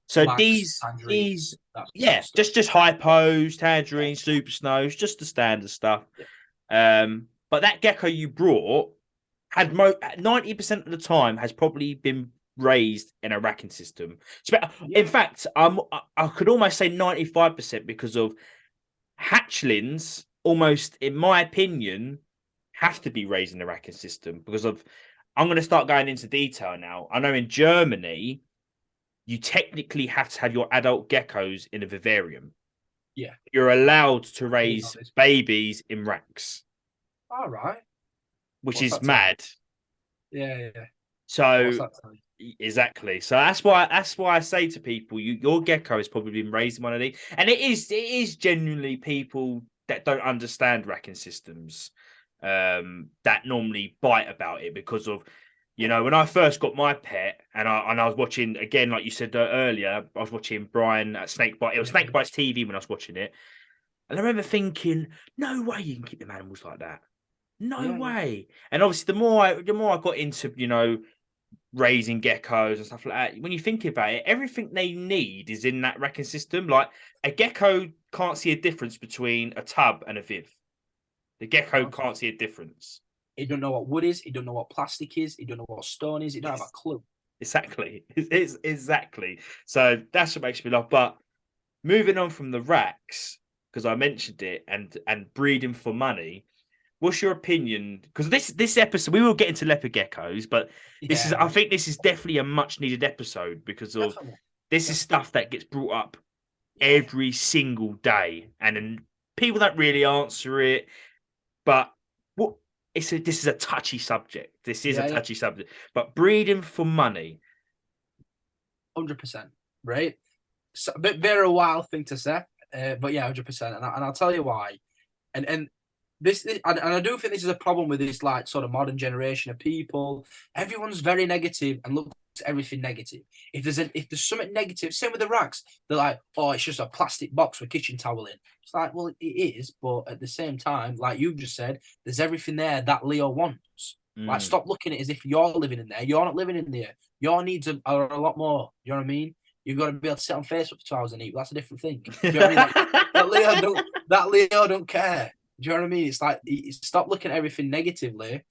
So Flax, these tangerines, that sort of yeah, stuff. just hypos, tangerines, super snows, just the standard stuff. Yeah, But that gecko you brought had 90% of the time has probably been raised in a racking system. yeah, In fact, I could almost say 95% because of hatchlings, almost in my opinion, have to be raised in a racking system because of I'm going to start going into detail now. I know in Germany, you technically have to have your adult geckos in a vivarium. yeah. You're allowed to I didn't know raise this. babies in racks, All right. which What's is that tell you? mad. Yeah, yeah. Yeah. What's So that tell you? exactly. So that's why I say to people, your gecko has probably been raised in one of these, and it is genuinely people that don't understand racking systems that normally bite about it because of when I first got my pet and I was watching again like you said earlier, I was watching Brian at Snakebite. It was Yeah, yeah, Snakebites TV when I was watching it, and I remember thinking, no way you can keep them animals like that. No yeah, yeah. way. And obviously, the more I got into raising geckos and stuff like that. When you think about it, everything they need is in that racking system. Like a gecko can't see a difference between a tub and a viv. The gecko Can't. can't see a difference. He don't know what wood is. He don't know what plastic is. He don't know what stone is. He don't have a clue. Exactly. It's exactly. So that's what makes me laugh. But moving on from the racks, because I mentioned it, and breeding for money. What's your opinion? Because this episode, we will get into leopard geckos, but I Yeah, think this is definitely a much needed episode because of definitely. this is Definitely. stuff that gets brought up Yeah, every single day, and then people don't really answer it. But what this is a touchy subject. This is a yeah, touchy subject. But breeding for money, 100%. Right. So, a bit of a wild thing to say, but yeah, 100%. And I'll tell you why. And and I do think this is a problem with this like sort of modern generation of people. Everyone's very negative and looks at everything negative. If there's something negative, same with the racks, they're like, oh, it's just a plastic box with kitchen towel in. It's like, well, it is, but at the same time, like you just said, there's everything there that Leo wants. Like, mm. stop looking at it as if you're living in there. You're not living in there. Your needs are a lot more. You know what I mean? You've got to be able to sit on Facebook for 2 hours and eat. That's a different thing. Do you know what I mean? That Leo don't care. Do you know what I mean? It's like stop looking at everything negatively,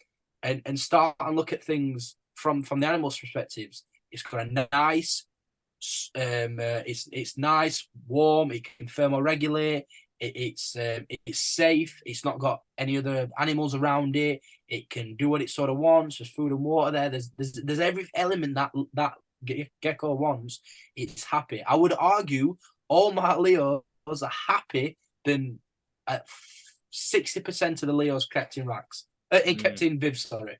and start and look at things from the animals' perspectives. It's got a nice, it's nice, warm. It can thermoregulate. It's safe. It's not got any other animals around it. It can do what it sort of wants. There's food and water there. There's every element that gecko wants. It's happy. I would argue all my Leos are happy than 60% of the Leos kept in racks. Kept in Viv, sorry.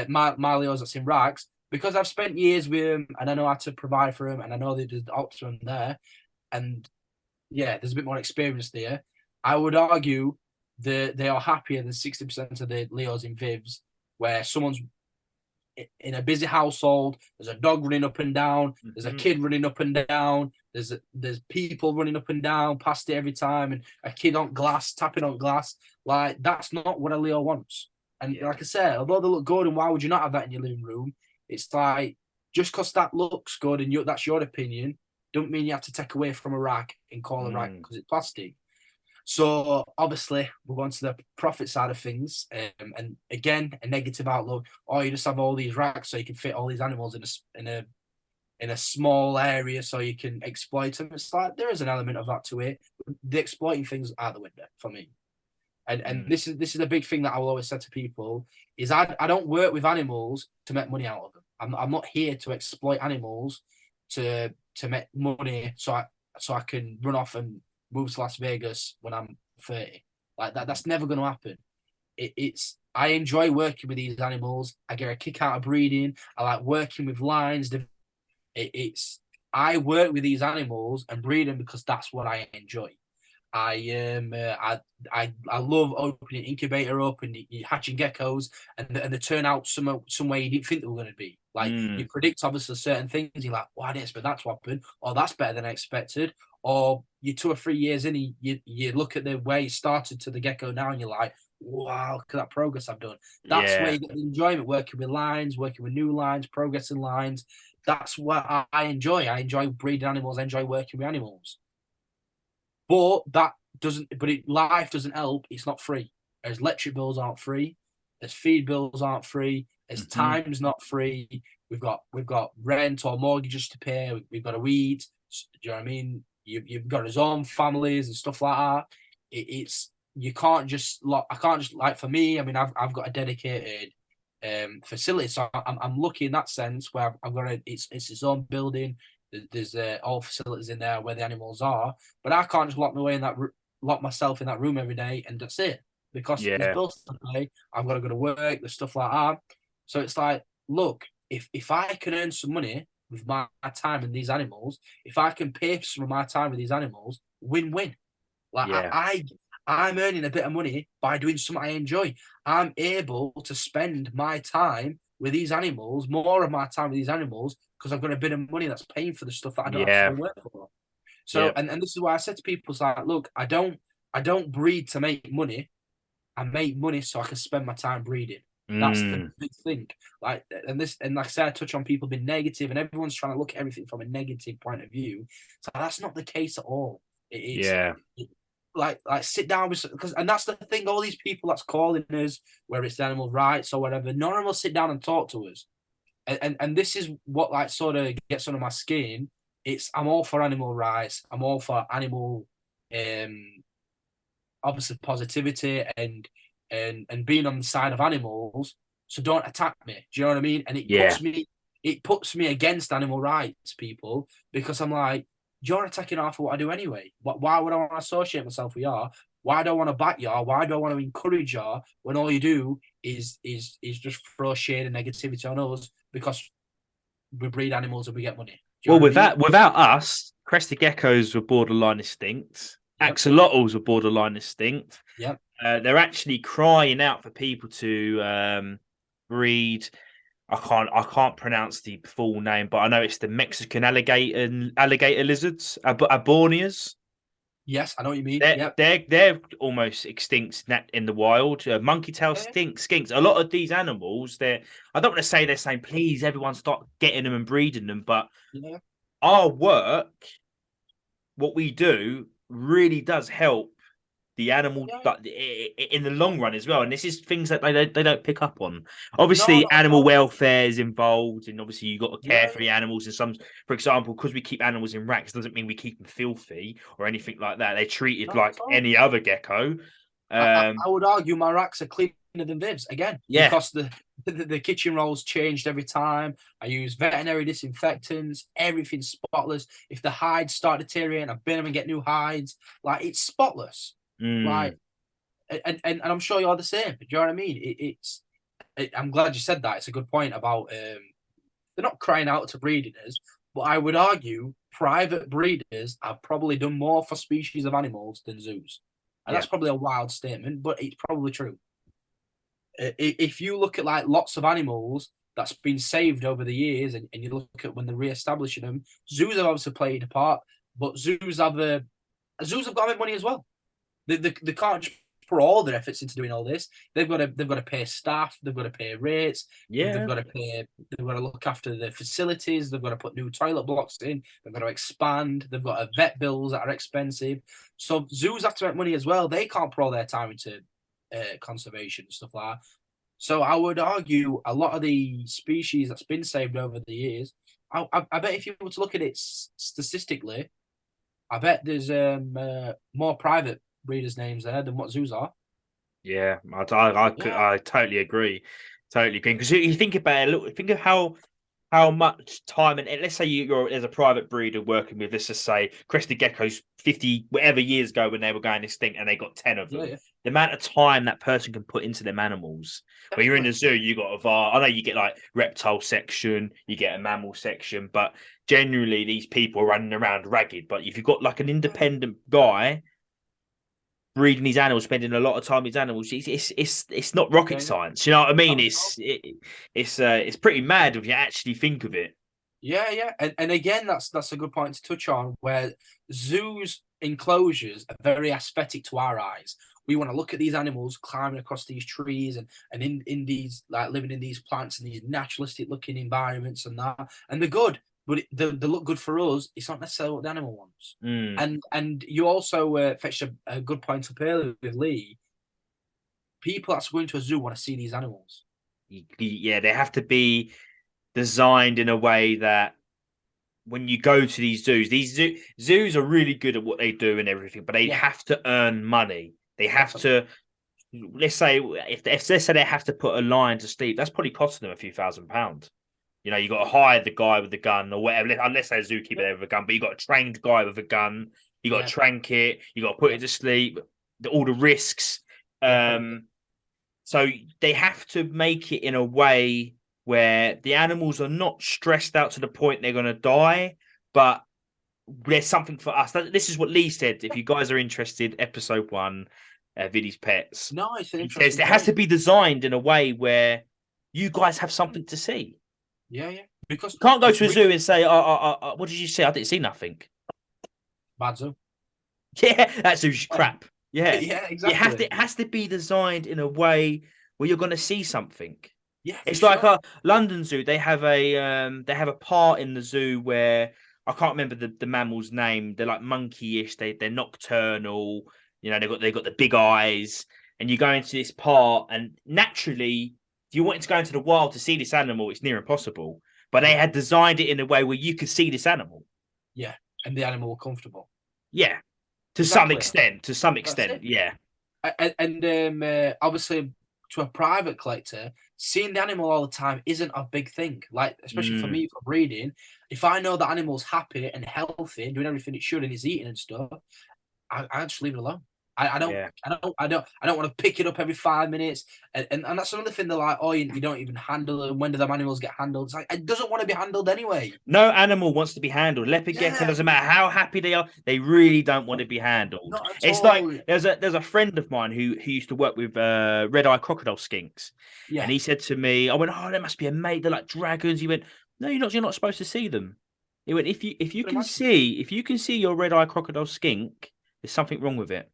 My Leos that's in racks, because I've spent years with them and I know how to provide for them and I know there's the optimum there. And yeah, there's a bit more experience there. I would argue that they are happier than 60% of the Leos in Vivs, where someone's in a busy household. There's a dog running up and down. There's a kid running up and down. There's people running up and down past it every time, and a kid on glass tapping on glass. Like, that's not what a Leo wants. And like I said, although they look good, and why would you not have that in your living room? It's like, just because that looks good and that's your opinion, don't mean you have to take away from a rack and call a rack because it's plastic. So obviously we're going to the profit side of things, and again, a negative outlook. Or you just have all these racks so you can fit all these animals in a small area so you can exploit them. It's like there is an element of that to it. The exploiting things out the window for me. And this is a big thing that I will always say to people is I don't work with animals to make money out of them. I'm not here to exploit animals to make money so I can run off and move to Las Vegas when I'm 30. Like that's never going to happen. I enjoy working with these animals. I get a kick out of breeding. I like working with lines. I work with these animals and breed them because that's what I enjoy. I love opening incubator up and you hatching geckos and they turn out some way you didn't think they were going to be. Like you predict obviously certain things, you're like, well, I didn't expect that to happen, or that's better than I expected. Or you're 2 or 3 years in, you look at the way it started to the gecko now, and you're like, wow, look at that progress I've done. That's where you get the enjoyment, working with lines, working with new lines, progressing lines. That's what I enjoy. I enjoy breeding animals. I enjoy working with animals. But life doesn't help. It's not free. As electric bills aren't free, as feed bills aren't free, as time's not free. We've got rent or mortgages to pay. We've got to eat. Do you know what I mean? You've got his own families and stuff like that. It's you can't just I can't just like for me. I mean, I've got a dedicated facility, so I'm lucky in that sense where I've got it's its own building. There's all facilities in there where the animals are, but I can't just lock myself in that room every day and that's it because there's bills to pay. I've got to go to work. There's stuff like that. So it's like, look, if I can earn some money with my time in these animals, if I can pay for some of my time with these animals, win-win. Like I'm earning a bit of money by doing something I enjoy. I'm able to spend my time with these animals, more of my time with these animals, because I've got a bit of money that's paying for the stuff that I don't have to work for. So, and this is why I said to people, it's like, look, I don't breed to make money. I make money so I can spend my time breeding. That's the big thing. Like, and like I said, I touch on people being negative, and everyone's trying to look at everything from a negative point of view. So that's not the case at all. like sit down with, because, and that's the thing. All these people that's calling us, whether it's the animal rights or whatever, none of them will sit down and talk to us. And this is what like sort of gets under my skin. It's I'm all for animal rights. I'm all for animal, um, obviously positivity and being on the side of animals. So don't attack me. Do you know what I mean? And Yeah. it puts me against animal rights people, because I'm like, you're attacking half of what I do anyway. Why would I want to associate myself with you? Why do I want to back you? Why do I want to encourage you when all you do is just throw shade and negativity on us because we breed animals and we get money? Do you Well, know what I mean? without us, crested geckos were borderline extinct. Yep. Axolotls were borderline extinct. Yep. They're actually crying out for people to breed. I can't pronounce the full name, but I know it's the Mexican alligator lizards, abornias. Yes, I know what you mean. They're Yep. they're they're almost extinct in the wild. Monkey tail Yeah. skinks. A lot of these animals, I don't want to say they're saying please everyone start getting them and breeding them, but Yeah. our work, what we do, really does help the animal, Yeah. but in the long run as well. And this is things that they don't pick up on. No, Obviously, not at animal all. welfare is involved, and obviously you got to care Yeah. for the animals. And some, for example, because we keep animals in racks, doesn't mean we keep them filthy or anything like that. They're treated Not at like all. any other gecko. I would argue my racks are cleaner than Viv's again, Yeah. because the kitchen rolls changed every time. I use veterinary disinfectants. Everything's spotless. If the hides start deteriorating, I bin them and get new hides. Like, it's spotless. Mm. Like, and I'm sure you're the same. Do you know what I mean? I'm glad you said that. It's a good point about they're not crying out to breeders, but I would argue private breeders have probably done more for species of animals than zoos. And Yeah. that's probably a wild statement, but it's probably true. If you look at like lots of animals that's been saved over the years, and you look at when they're re-establishing them, zoos have obviously played a part, but zoos have got to make money as well. They can't just put all their efforts into doing all this. They've got to pay staff. They've got to pay rates. They've Yeah. got to pay. They've got to look after the facilities. They've got to put new toilet blocks in. They've got to expand. They've got vet bills that are expensive. So zoos have to make money as well. They can't put all their time into conservation and stuff like that. So I would argue a lot of the species that's been saved over the years. I bet if you were to look at it statistically, I bet there's more private breeders' names there than what zoos are. Yeah, Yeah, I totally agree, totally agree. Because you think about it, look, think of how much time, and let's say you're as a private breeder working with, let's just say crested geckos 50 whatever years ago when they were going extinct, and they got 10 of yeah, them. yeah, The amount of time that person can put into them animals. When you're in the definitely. zoo, you got a I know you get like reptile section, you get a mammal section, but generally these people are running around ragged. But if you've got like an independent guy breeding these animals, spending a lot of time with these animals, it's not rocket Yeah, yeah. science. You know what I mean? Not at all. It's pretty mad if you actually think of it. Yeah, yeah, and again, that's a good point to touch on. Where zoos enclosures are very aesthetic to our eyes. We want to look at these animals climbing across these trees and in these like living in these plants and these naturalistic looking environments and that, and they're good, but they look good for us. It's not necessarily what the animal wants. Mm. And you also fetched a good point up earlier with Lee. People that's going to a zoo want to see these animals. Yeah, they have to be designed in a way that when you go to zoos are really good at what they do and everything, but they Yeah, have to earn money. They have definitely. to, let's say, if they say they have to put a lion to sleep, that's probably costing them a few £1,000s. You know, you got to hire the guy with the gun or whatever, unless they're a zookeeper Yeah, there with a gun, but you got a trained guy with a gun, you got yeah, to trank it, you got to put yeah, it to sleep, all the risks. definitely. So they have to make it in a way where the animals are not stressed out to the point they're going to die, but there's something for us. This is what Lee said. If you guys are interested, episode 1, Viddy's Pets, No, it's an he says interesting it has to point. be designed in a way where you guys have something to see. Yeah, yeah. Because You can't go to a we zoo and say, what did you see? I didn't see nothing. bad zoo. Yeah, that zoo's Yeah, crap. Yeah. yeah, exactly. It has to be designed in a way where you're going to see something. Yeah, for It's like sure. a London Zoo. They have a part in the zoo where I can't remember the mammal's name. They're like monkey-ish. They're nocturnal. You know, they've got the big eyes, and you go into this part, and naturally, if you wanted to go into the wild to see this animal, it's near impossible. But they had designed it in a way where you could see this animal. Yeah, and the animal were comfortable. Yeah, to some Exactly. extent. To some That's extent, it. yeah. And obviously, to a private collector, seeing the animal all the time isn't a big thing. Like, especially for me, for breeding, if I know the animal's happy and healthy and doing everything it should and it's eating and stuff, I just leave it alone. I don't Yeah. I don't want to pick it up every 5 minutes. And that's another thing. They're like, oh, you don't even handle it. When do them animals get handled? It's like, it doesn't want to be handled anyway. No animal wants to be handled. Leopard gecko, Yeah, doesn't matter how happy they are, they really don't want to be handled. not at It's like all. there's a friend of mine who used to work with red-eye crocodile skinks, Yeah, and he said to me, I went, "Oh, there must be a mate. They're like dragons." He went, "No, you're not supposed to see them." He went, if you can can imagine. see your red-eye crocodile skink, there's something wrong with it."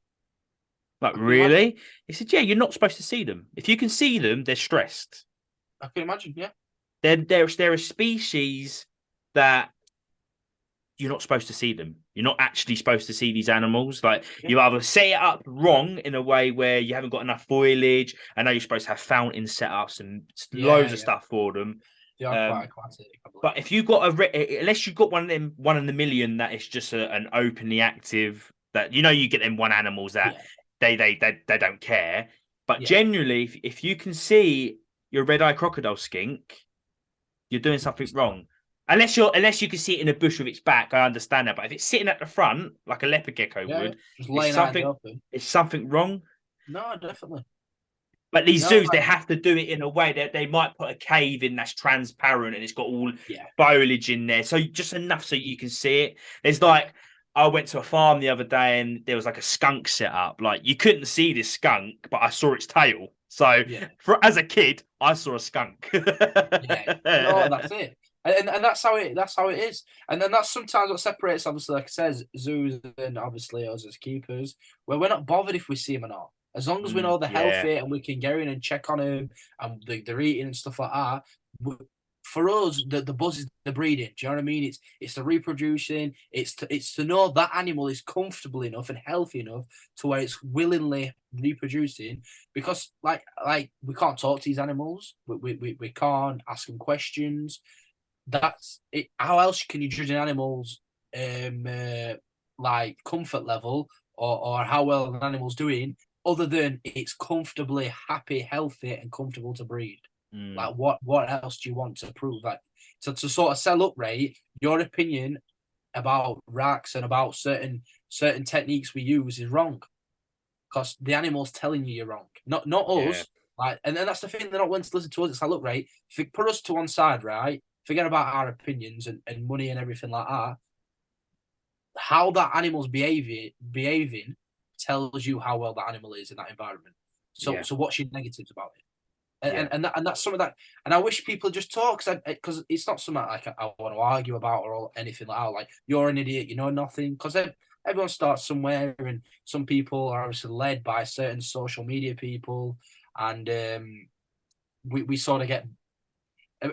Like, I can imagine. really? He said, "Yeah, you're not supposed to see them. If you can see them, they're stressed. I can imagine. Yeah, They're a species that you're not supposed to see them. You're not actually supposed to see these animals. Like, yeah, you either set it up wrong in a way where you haven't got enough foliage. I know you're supposed to have fountains set up and loads of yeah. stuff for them. They are quite aquatic, I believe. But if you've got unless you've got one of them, one in the million that is just an openly active, that you get them one animals that Yeah, they don't care. But yeah, generally, if you can see your red eye crocodile skink, you're doing something it's not. wrong. Unless you can see it in a bush with its back, I understand that. But if it's sitting at the front, like a leopard gecko Yeah, yeah. would, Just it's laying out in the something open. it's something wrong. No, definitely. But these No, zoos, they have to do it in a way that they might put a cave in that's transparent and it's got all yeah, foliage in there. So just enough so you can see it. There's yeah, like, I went to a farm the other day and there was like a skunk set up. Like, you couldn't see this skunk, but I saw its tail. So yeah, as a kid, I saw a skunk. yeah. No, that's it. And that's how it is. And then that's sometimes what separates, obviously, like I says, zoos and obviously us as keepers, where we're not bothered if we see them or not. As long as we know they're Yeah, healthy and we can go in and check on them and they're eating and stuff like that. For us, the buzz is the breeding. Do you know what I mean? It's the reproducing. It's to know that animal is comfortable enough and healthy enough to where it's willingly reproducing. Because like we can't talk to these animals. We can't ask them questions. That's it. How else can you judge an animal's like comfort level or how well an animal's doing other than it's comfortably happy, healthy, and comfortable to breed? mm, Like what else do you want to prove? Like to sort of sell up, rate your opinion about racks and about certain techniques we use is wrong because the animal's telling you you're wrong, not yeah, us. Like, and then that's the thing, they're not willing to listen to us. It's like, look, right, if you put us to one side, right, forget about our opinions and money and everything like that. How that animal's behaving tells you how well that animal is in that environment. So yeah, so what's your negatives about it? yeah. And that's some of that. And I wish people just talk because it's not something like I want to argue about or anything like that. Like, you're an idiot, you know nothing. Because everyone starts somewhere, and some people are obviously led by certain social media people, and we sort of get.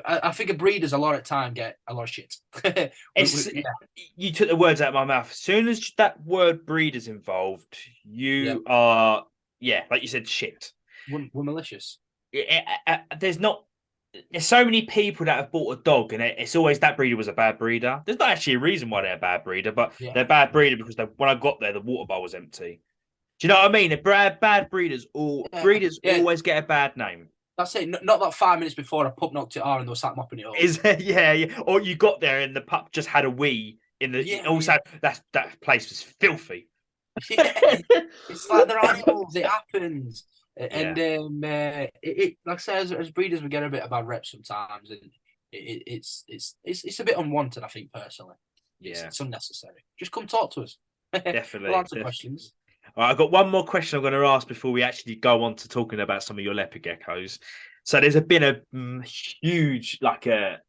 I think a breeders a lot of time get a lot of shit. It's Yeah, You took the words out of my mouth. As soon as that word breed is involved, yeah, you are, yeah, like you said, shit. we're malicious. There's not. There's so many people that have bought a dog, and it's always that breeder was a bad breeder. There's not actually a reason why they're a bad breeder, but Yeah, they're a bad breeder because when I got there, the water bowl was empty. Do you know what I mean? The bad yeah, breeders yeah. always get a bad name. That's it. Not that 5 minutes before a pup knocked it on and they were sat mopping it up. Is yeah, yeah, or you got there and the pup just had a wee in the. Yeah, Also, yeah. that place was filthy. Yeah, it's like they're animals. It happens, and Yeah, like I say, as breeders, we get a bit of bad rep sometimes, and it's a bit unwanted. I think personally, yeah, it's unnecessary. Just come talk to us. We'll definitely. answer questions. All right, I've got one more question I'm going to ask before we actually go on to talking about some of your leopard geckos. So there's been a huge, I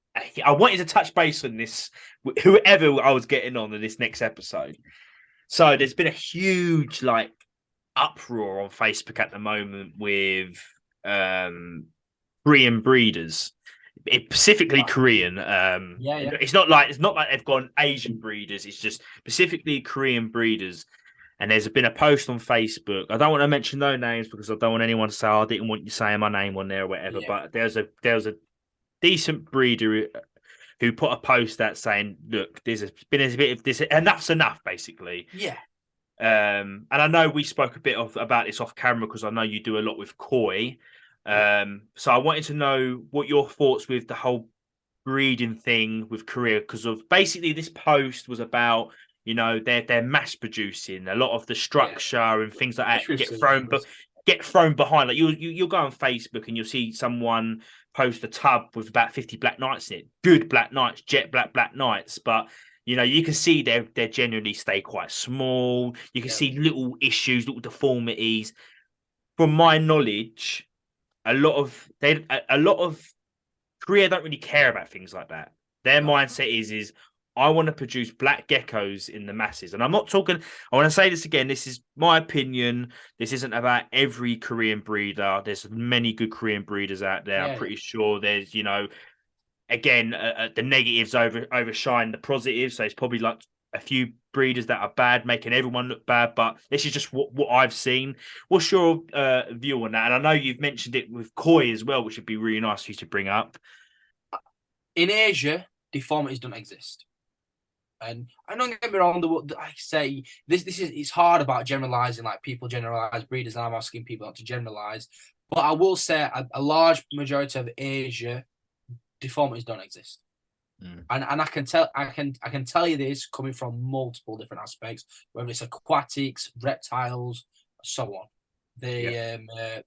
wanted to touch base on this, whoever I was getting on in this next episode. So there's been a huge uproar on Facebook at the moment with Korean breeders, specifically Korean. Yeah, yeah, It's not like they've gone Asian breeders. It's just specifically Korean breeders And there's been a post on Facebook. I don't want to mention no names because I don't want anyone to say, oh, I didn't want you saying my name on there or whatever. Yeah, But there was a decent breeder who put a post out saying, look, there's been a bit of this, enough's enough, basically. yeah, And I know we spoke a bit about this off camera because I know you do a lot with koi. yeah, So I wanted to know what your thoughts with the whole breeding thing with Korea, because of basically this post was about, they're mass producing a lot of the yeah. structure and things like Which that we've get seen. thrown, but get thrown behind. Like you'll go on Facebook and you'll see someone post a tub with about 50 black knights in it, good black knights, jet black knights, but you can see they're generally stay quite small. You can Yeah, see little issues, little deformities. From my knowledge, a lot of Korea don't really care about things like that. Their no, mindset is I want to produce black geckos in the masses. And I'm not talking, I want to say this again. This is my opinion. This isn't about every Korean breeder. There's many good Korean breeders out there. I'm yeah, yeah. pretty sure there's, again, the negatives overshine the positives. So it's probably like a few breeders that are bad, making everyone look bad. But this is just what I've seen. What's your view on that? And I know you've mentioned it with koi as well, which would be really nice for you to bring up. In Asia, deformities don't exist. And don't get me wrong, I say this is it's hard about generalizing, like people generalize breeders, and I'm asking people not to generalize. But I will say a large majority of Asia, deformities don't exist. Mm. And I can tell you this coming from multiple different aspects, whether it's aquatics, reptiles, so on. Yep. They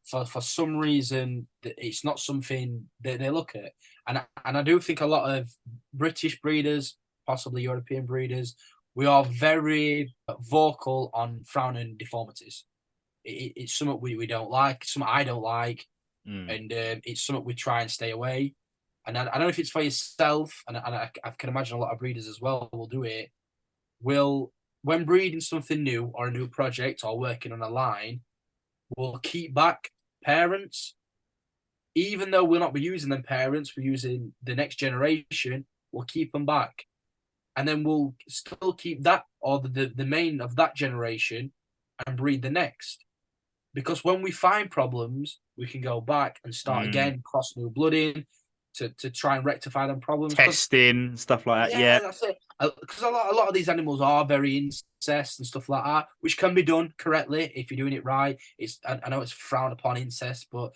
for some reason it's not something that they look at, and I do think a lot of British breeders, possibly European breeders, we are very vocal on frowning deformities. It's something we don't like, something I don't like, Mm. and it's something we try and stay away. And I don't know if it's for yourself, and I can imagine a lot of breeders as well will do it. Will when breeding something new or a new project or working on a line, will keep back parents, even though we'll not be using them parents, we're using the next generation. We'll keep them back, and then we'll still keep that or the main of that generation and breed the next. Because when we find problems, we can go back and start Mm. again, cross new blood in to try and rectify them problems. Because Testing, stuff like that. yeah, Yeah. that's it. Because a lot of these animals are very incest and stuff like that, which can be done correctly if you're doing it right. I know it's frowned upon incest, but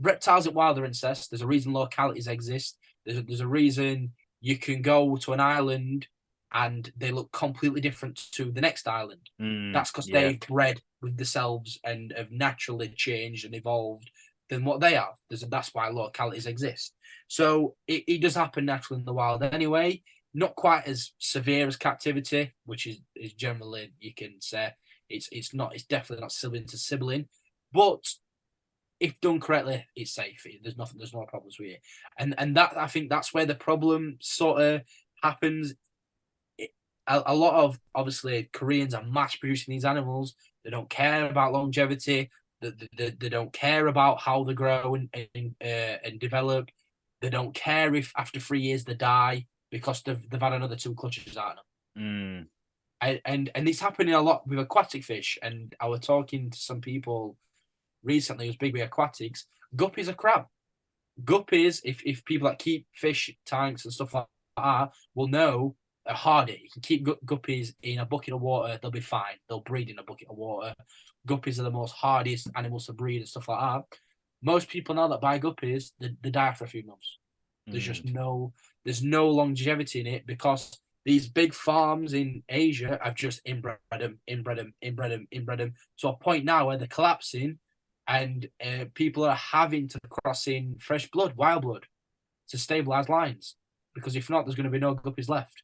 reptiles and wild are incest. There's a reason localities exist. There's a reason you can go to an island and they look completely different to the next island. Mm. That's because Yeah. they've bred with themselves and have naturally changed and evolved than what they have. That's why localities exist. So it does happen naturally in the wild anyway. Not quite as severe as captivity, which is generally, you can say it's definitely not sibling to sibling, but if done correctly, it's safe. There's no problems with it, and that I think that's where the problem sort of happens. A lot of obviously Koreans are mass producing these animals. They don't care about longevity. They don't care about how they grow and develop. They don't care if after 3 years they die because they've had another two clutches out of them. Mm. And it's happening a lot with aquatic fish. And I was talking to some people recently who's big with aquatics. Guppies are crap. Guppies, if people that keep fish tanks and stuff like that will know, are hardy. You can keep guppies in a bucket of water, they'll be fine. They'll breed in a bucket of water. Guppies are the most hardiest animals to breed and stuff like that. Most people now that buy guppies, they die after a few months. There's just there's no longevity in it because these big farms in Asia have just inbred them to a point now where they're collapsing, and people are having to cross in fresh blood, wild blood, to stabilize lines, because if not, there's going to be no guppies left.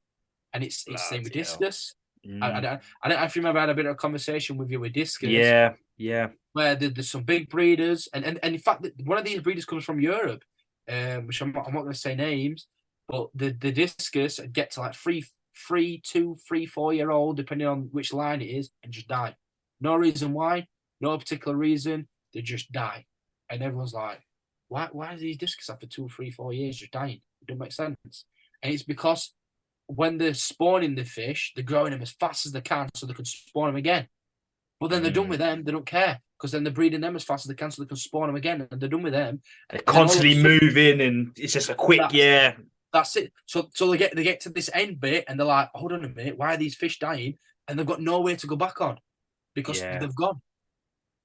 And it's the same with Bloody hell. discus. I Mm. don't know if you remember, I had a bit of a conversation with you with discus, Yeah. Yeah. where there's some big breeders, and in fact, one of these breeders comes from Europe, which I'm not going to say names, but the discus get to like 4 year old, depending on which line it is, and just die. No reason why, no particular reason, they just die, and everyone's like, why are these discus after 2, 3, 4 years just dying? It doesn't make sense, and it's because when they're spawning the fish, they're growing them as fast as they can so they can spawn them again. But then they're done with them. They don't care because then they're breeding them as fast as they can so they can spawn them again. And they're done with them. They're And then all of a constantly sudden, moving, and it's just a quick, yeah. that's it. So they get to this end bit and they're like, hold on a minute, why are these fish dying? And they've got nowhere to go back on because Yeah. they've gone.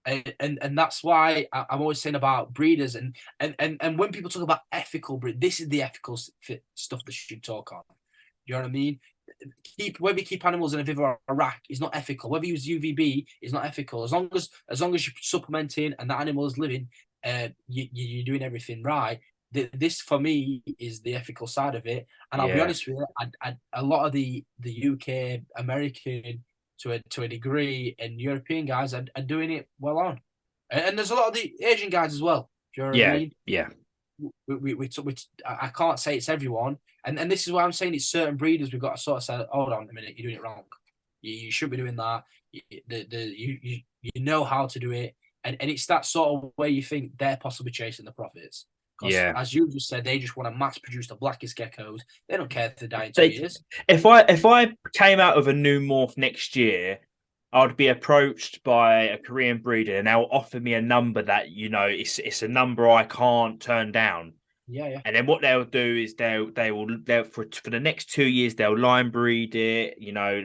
And that's why I'm always saying about breeders and when people talk about ethical breed, this is the ethical stuff that should talk on. You know what I mean? Whether you keep animals in a viv or a rack is not ethical. Whether you use UVB is not ethical. As long as you're supplementing and that animal is living, you're doing everything right. This for me is the ethical side of it. And I'll be honest with you, a lot of the UK, American to a degree, and European guys are doing it well on. And there's a lot of the Asian guys as well. Do you know what I mean? Yeah. I can't say it's everyone, and this is why I'm saying it's certain breeders. We've got to sort of say, hold on a minute, you're doing it wrong. You shouldn't be doing that. You know how to do it, and it's that sort of way you think they're possibly chasing the profits. Because as you just said, they just want to mass produce the blackest geckos. They don't care if they die in 2 years. If I came out of a new morph next year, I'd be approached by a Korean breeder and they'll offer me a number that, it's a number I can't turn down. Yeah. And then what they'll do is they'll for the next 2 years they'll line breed it,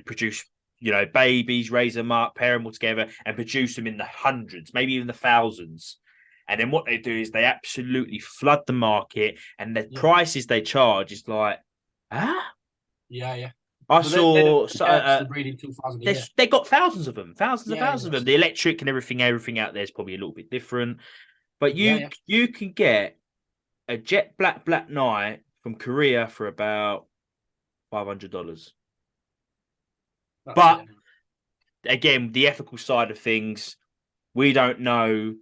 produce babies, raise them up, pair them all together, and produce them in the hundreds, maybe even the thousands. And then what they do is they absolutely flood the market, and the prices they charge is like, Yeah. I saw the breeding 2,000 a year. They got thousands of them. Thousands of them. The electric and everything out there is probably a little bit different. But you can get a jet black knight from Korea for about $500. But again, the ethical side of things, we don't know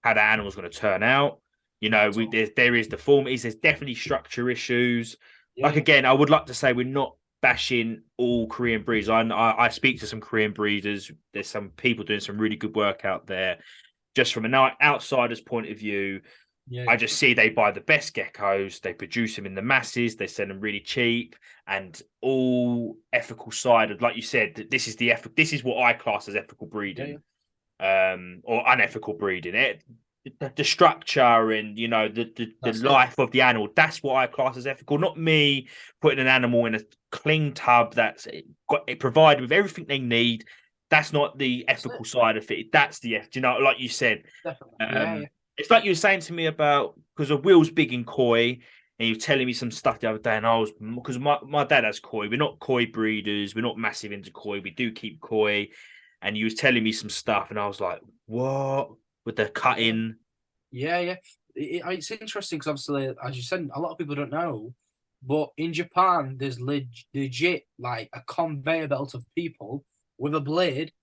how the animal's going to turn out. There is deformities. There's definitely structure issues. Again, I would like to say we're not bashing all Korean breeders. I speak to some Korean breeders. There's some people doing some really good work out there. Just from an outsider's point of view, I just see they buy the best geckos, they produce them in the masses, they sell them really cheap, and all ethical side of, like you said, this is what I class as ethical breeding. Or unethical breeding. The structure and the life of the animal, that's what I class as ethical. Not me putting an animal in a clean tub that's got it provided with everything they need. That's not the ethical side of it. That's the like you said. It's like you were saying to me about, because Will's big in koi, and you were telling me some stuff the other day, and I was, because my dad has koi. We're not koi breeders. We're not massive into koi. We do keep koi. And you was telling me some stuff, and I was like, what? With the cutting? Yeah. It's interesting because obviously, as you said, a lot of people don't know, but in Japan, there's legit like a conveyor belt of people with a blade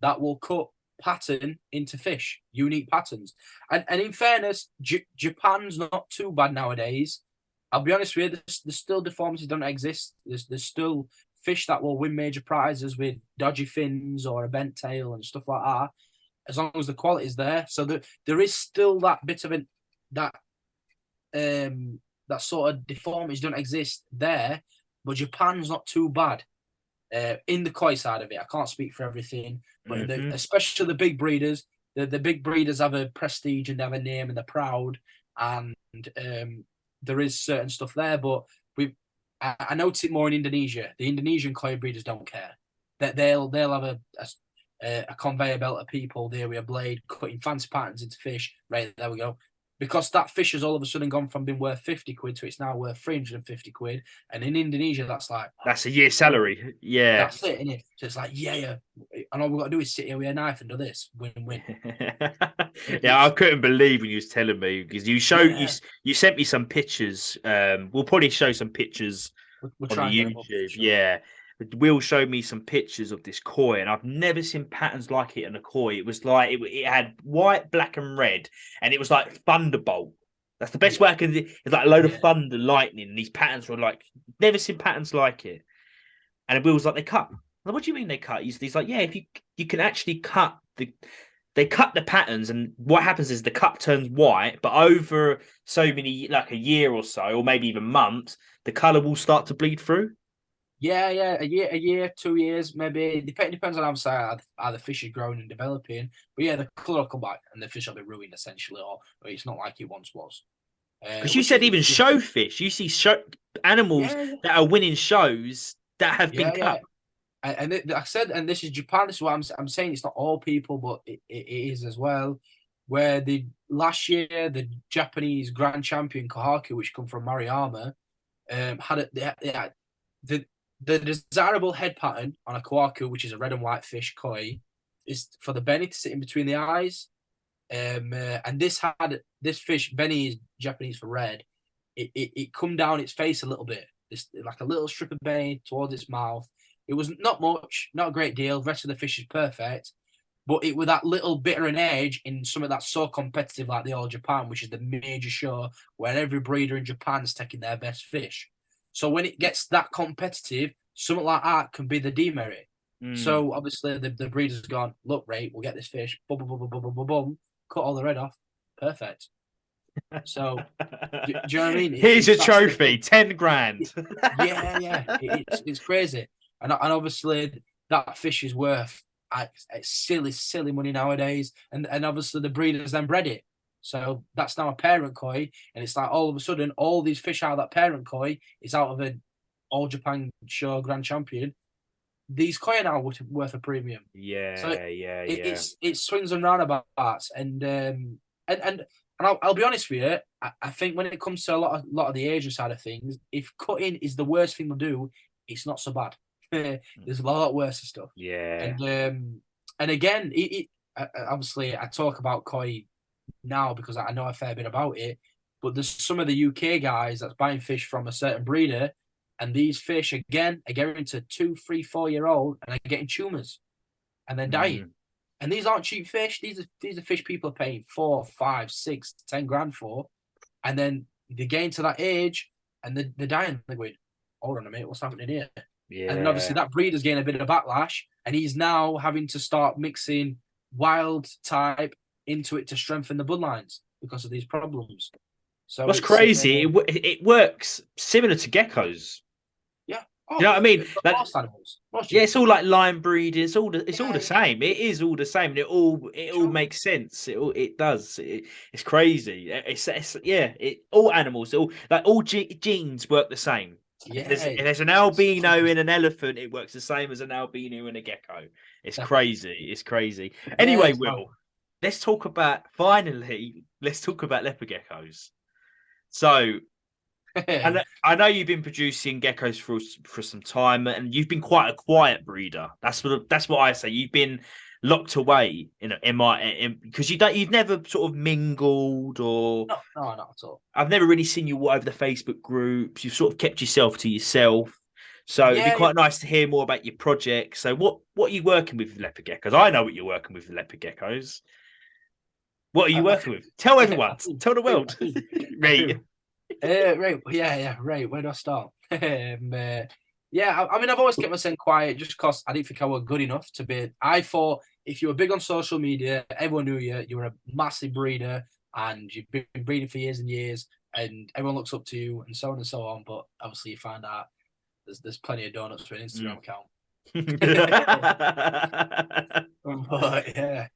that will cut pattern into fish, unique patterns. And in fairness, Japan's not too bad nowadays. I'll be honest with you, there's still deformities don't exist. There's still fish that will win major prizes with dodgy fins or a bent tail and stuff like that, as long as the quality is there. So there is still that bit of that sort of deformities don't exist there, but Japan's not too bad in the koi side of it. I can't speak for everything, but especially the big breeders, the big breeders have a prestige and they have a name and they're proud, and there is certain stuff there, but I notice it more in Indonesia. The Indonesian koi breeders don't care. That they'll have a conveyor belt of people there with a blade cutting fancy patterns into fish. Right, there we go. Because that fish has all of a sudden gone from being worth 50 quid to it's now worth 350 quid. And in Indonesia, that's like, that's a year's salary. Yeah. That's it, isn't it? So it's like, yeah. And all we've got to do is sit here with a knife and do this. Win. Yeah, I couldn't believe when you was telling me, because you sent me some pictures. We'll probably show some pictures on the YouTube. Sure. Yeah. Will showed me some pictures of this koi, and I've never seen patterns like it in a koi. It was like it had white, black, and red, and it was like thunderbolt. That's the best way I can. It's like a load of thunder, lightning, and these patterns were like never seen patterns like it. And Will was like, they cut. Like, what do you mean they cut? He's like, yeah, if you can actually cut they cut the patterns, and what happens is the cup turns white, but over so many, like a year or so, or maybe even months, the color will start to bleed through. Yeah, a year, 2 years, maybe. Depends on how the fish is growing and developing. But yeah, the colour will come back and the fish will be ruined essentially, or it's not like it once was. Because you Which said is even show fish, you see animals yeah, that are winning shows that have been yeah. cut. Like I said, and this is Japan. This is what I'm saying. It's not all people, but it is as well. Where the last year the Japanese Grand Champion Kohaku, which come from Maruyama, had the the desirable head pattern on a Kohaku, which is a red and white fish koi, is for the Benny to sit in between the eyes. And this fish, Benny is Japanese for red. It come down its face a little bit, it's like a little strip of Benny towards its mouth. It was not much, not a great deal. The rest of the fish is perfect, but it with that little bit of an edge in something that's so competitive like the All Japan, which is the major show where every breeder in Japan is taking their best fish. So when it gets that competitive, something like that can be the demerit. Mm. So obviously the breeder's gone, look, Ray, we'll get this fish, boom, boom, boom, boom, boom, boom, boom, cut all the red off, perfect. So do you know what I mean? Here's It's a that trophy, 10 grand. yeah. It's crazy, and obviously that fish is worth it's silly money nowadays, and obviously the breeders then bred it, so that's now a parent koi, and it's like all of a sudden all these fish out of that parent koi is out of an All Japan Show Grand Champion. These koi are now worth a premium, so Yeah. it swings and roundabouts, and I'll be honest with you. I think when it comes to a lot of the Asian side of things, if cutting is the worst thing to do, it's not so bad. There's a lot worse stuff. Yeah. And again, obviously I talk about koi now because I know a fair bit about it. But there's some of the UK guys that's buying fish from a certain breeder, and these fish again are getting to 2, 3, 4 year old and are getting tumors, and they're dying. Mm. And these aren't cheap fish. These are fish people are paying 4, 5, 6, 10 grand for, and then they get into that age and they're dying. They're going, hold on a minute, what's happening here? And then obviously Yeah. that breeder's getting a bit of backlash, and he's now having to start mixing wild type into it to strengthen the bloodlines because of these problems. So What's it's crazy, it works similar to geckos. yeah. You know what I mean? Like, Most animals, most yeah, it's all like line breeding. It's all the yeah, same. It is all the same. And it all sure. makes sense. It does. It's crazy. It's yeah. All animals, all genes work the same. Yeah, If there's an it's albino in an elephant, it works the same as an albino in a gecko. It's definitely. crazy. It's crazy. Yeah, Anyway, it's mad. Will, let's talk about leopard geckos. So and I know you've been producing geckos for some time, and you've been quite a quiet breeder. That's what I say. You've been locked away because you've never sort of mingled, or No, not at all. I've never really seen you over the Facebook groups. You've sort of kept yourself to yourself. So it'd be Yeah, quite nice to hear more about your project. So what are you working with leopard geckos? I know what you're working with leopard geckos. What are you I working think, with? Tell I everyone. think, Tell the world. Right. right, yeah, right. Where do I start? Yeah, I mean, I've always kept myself quiet just because I didn't think I was good enough to be. I thought if you were big on social media, everyone knew you. You were a massive breeder, and you've been breeding for years and years, and everyone looks up to you, and so on and so on. But obviously, you find out there's plenty of donuts for an Instagram account. But yeah,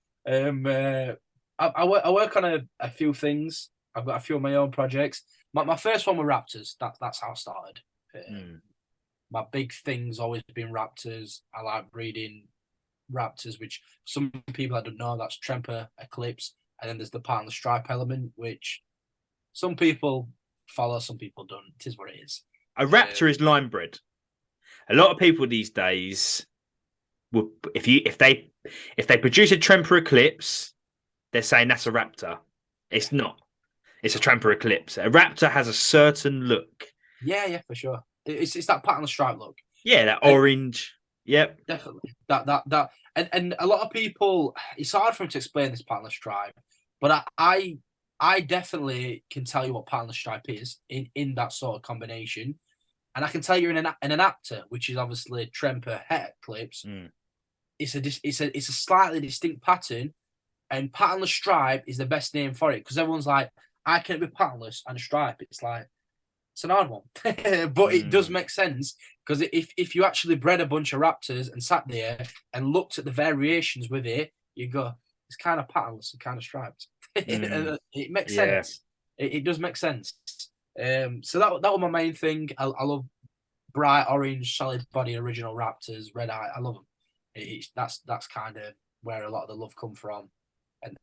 I work on a few things. I've got a few of my own projects. My first one were raptors. That's how I started. Mm. My big thing's always been raptors. I like breeding raptors, which some people I don't know. That's Tremper, Eclipse, and then there's the pattern stripe element, which some people follow, some people don't. It is what it is. A raptor is line bred. A lot of people these days will if they produce a Tremper Eclipse, they're saying that's a raptor. It's not. It's a Tremper Eclipse. A raptor has a certain look. Yeah, for sure. It's that pattern stripe look. Yeah, that orange. Yep. Definitely. And a lot of people, it's hard for them to explain this patternless stripe, but I definitely can tell you what patternless stripe is in that sort of combination. And I can tell you in an apter, which is obviously Tremper het clips, it's a slightly distinct pattern, and patternless stripe is the best name for it because everyone's like, I can't be patternless and a stripe. It's like It's an hard one, but it does make sense because if you actually bred a bunch of raptors and sat there and looked at the variations with it, you go, it's kind of patternless and kind of striped. It makes Yeah. sense. It does make sense. So that was my main thing. I love bright orange, solid body original raptors, red eye. I love them. That's kind of where a lot of the love come from,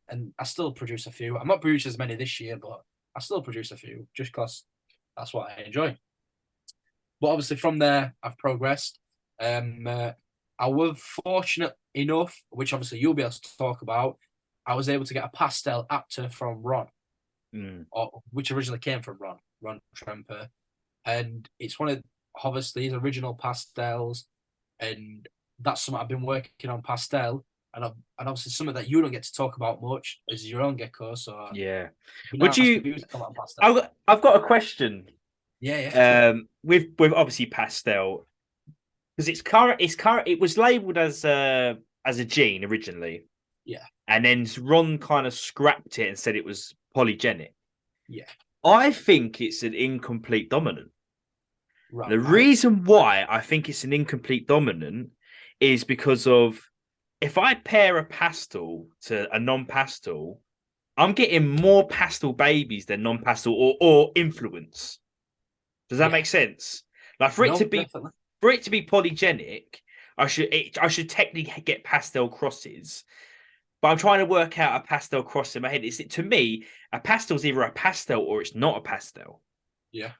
and I still produce a few. I'm not producing as many this year, but I still produce a few just because that's what I enjoy. But obviously from there, I've progressed. I was fortunate enough, which obviously you'll be able to talk about, I was able to get a pastel apter from Ron, which originally came from Ron Tremper. And it's one of, obviously, his original pastels. And that's something I've been working on pastel. And obviously something that you don't get to talk about much is your own gecko. So Yeah. Would you talk about pastel? I've got a question. Yeah. With obviously pastel, because it was labeled as a gene originally. Yeah. And then Ron kind of scrapped it and said it was polygenic. Yeah. I think it's an incomplete dominant. Right. The reason why I think it's an incomplete dominant is because of if I pair a pastel to a non-pastel, I'm getting more pastel babies than non-pastel or influence. Does that make sense? Like for it to be polygenic, I should technically get pastel crosses. But I'm trying to work out a pastel cross in my head. To me, a pastel is either a pastel or it's not a pastel. Yeah.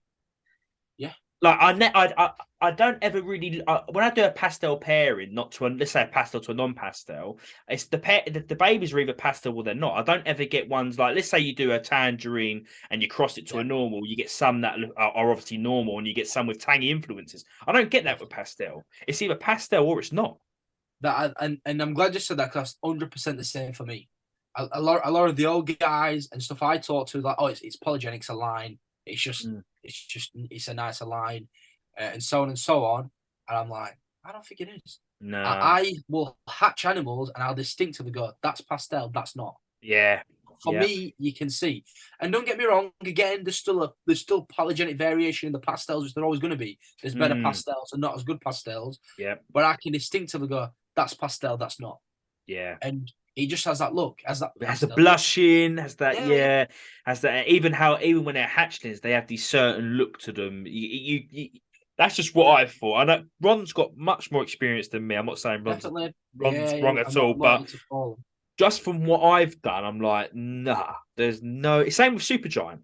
Like I don't ever really when I do a pastel pairing, not to let's say a pastel to a non-pastel, it's the babies are either pastel or they're not. I don't ever get ones like, let's say you do a tangerine and you cross it to a normal, you get some that are obviously normal and you get some with tangy influences. I don't get that with pastel. It's either pastel or it's not. And I'm glad you said that because 100% the same for me. A lot of the old guys and stuff I talk to, like, oh, it's polygenic, it's a line. It's a nicer line, and so on and so on. And I'm like, I don't think it is. No. I will hatch animals and I'll distinctively go, that's pastel, that's not. Yeah. For me, you can see. And don't get me wrong, again, there's still polygenic variation in the pastels, which there always going to be. There's better pastels and not as good pastels. Yeah. But I can distinctively go, that's pastel, that's not. Yeah. And he just has that look, has the blushing, has that, has that. Even when they're hatchlings, they have these certain look to them. You that's just what I thought. I know Ron's got much more experience than me. I'm not saying Ron's wrong at all, but just from what I've done, I'm like, nah, there's no. Same with Supergiant.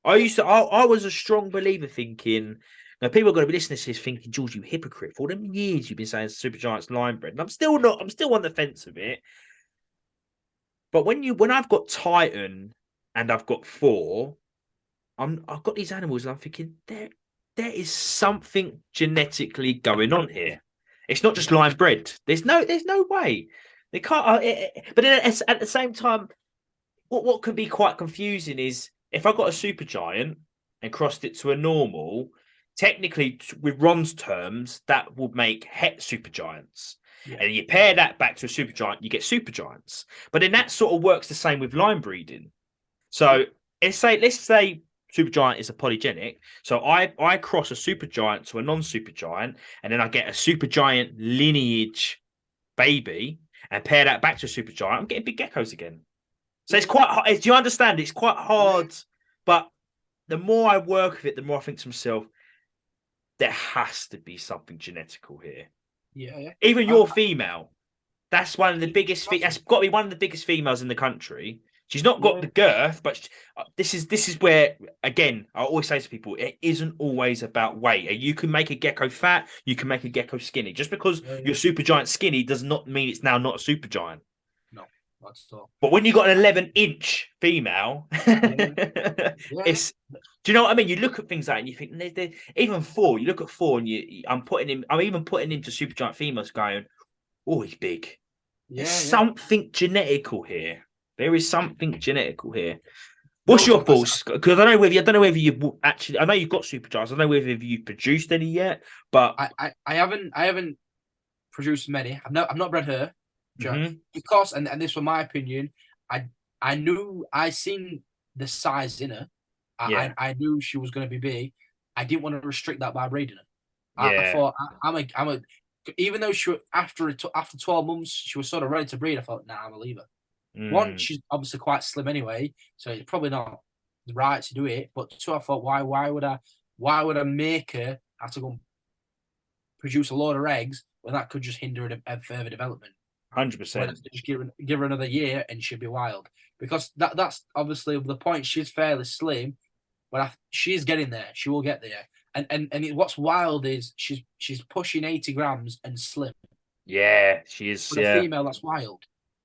I was a strong believer thinking. Now, people are going to be listening to this thinking, George, you hypocrite. For all them years you've been saying Supergiant's line bred, and I'm still not. I'm still on the fence of it. But when I've got Titan and I've got 4, I've got these animals and I'm thinking there is something genetically going on here. It's not just line bred. There's no way they can't. But then at the same time, what can be quite confusing is if I got a Supergiant and crossed it to a normal, technically with Ron's terms, that would make het Supergiants. Yeah. And you pair that back to a Supergiant, you get Supergiants. But then that sort of works the same with line breeding. So let's say Supergiant is a polygenic. So I cross a Supergiant to a non-Supergiant, and then I get a Supergiant lineage baby and pair that back to a Supergiant. I'm getting big geckos again. So it's quite hard. Do you understand? It's quite hard. But the more I work with it, the more I think to myself, there has to be something genetical here. Yeah. Even your female, that's one of the biggest. That's got to be one of the biggest females in the country. She's not got the girth, but this is where, again, I always say to people, it isn't always about weight. You can make a gecko fat, you can make a gecko skinny. Just because you're Supergiant skinny does not mean it's now not a Supergiant. No, that's all. But when you got an 11-inch female, it's. Do you know what I mean? You look at things like that and you think, even 4. You look at 4 and I'm even putting him to Supergiant females, going, oh, he's big. There's something genetical here. There is something genetical here. What's your thoughts? Because I don't know whether you actually. I know you've got Supergiants. I don't know whether you've produced any yet, but I haven't produced many. I've not bred her because, and this was my opinion. I seen the size in her. I knew she was going to be big, I didn't want to restrict that by breeding her. I Yeah. thought I'm a even though she after 12 months she was sort of ready to breed. I thought, nah, I'm gonna leave her. One, Mm, she's obviously quite slim anyway, so it's probably not right to do it. But two, I thought, why would I make her have to go and produce a load of eggs when that could just hinder a further development? When I 100%. could just give her another year and she'll be wild. Because that's obviously the point. She's fairly slim, but she's getting there. She will get there. And what's wild is she's pushing 80 grams and slim. Yeah, she is. For a Yeah. female, that's wild.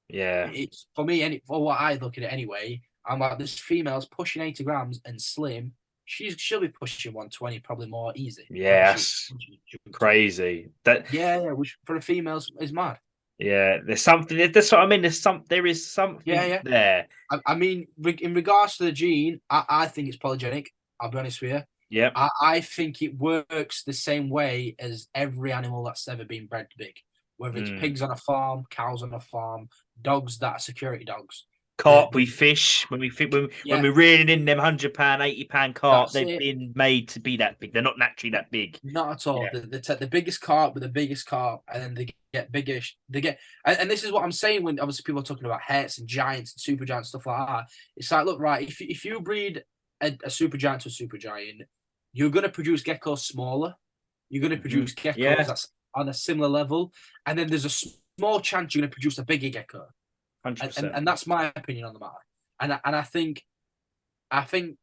Yeah. It's for me, for what I look at it anyway. I'm like, this female's pushing 80 grams and slim. She'll be pushing 120, probably more easy. Yeah, that's crazy. That Yeah, which for a female is mad. yeah, there's something. That's what I mean. There is Yeah, something yeah. there. I mean, in regards to the gene, I think it's polygenic. I'll be honest with you. Yep. I think it works the same way as every animal that's ever been bred big, whether it's pigs on a farm, cows on a farm, dogs that are security dogs. Carp we fish when Yeah, we're rearing in them £100, £80 carp, that's they've it. been made to be that big. They're not naturally that big. Not at all. Yeah. They take the biggest carp with the biggest carp, and then they get bigger. They get, and this is what I'm saying when obviously people are talking about hertz and giants and super giants stuff like that. It's like, look, right, if you breed a super giant to a super giant, you're going to produce geckos smaller. You're going to produce geckos Yeah. that's on a similar level, and then there's a small chance you're going to produce a bigger gecko. 100%. And that's my opinion on the matter. And I think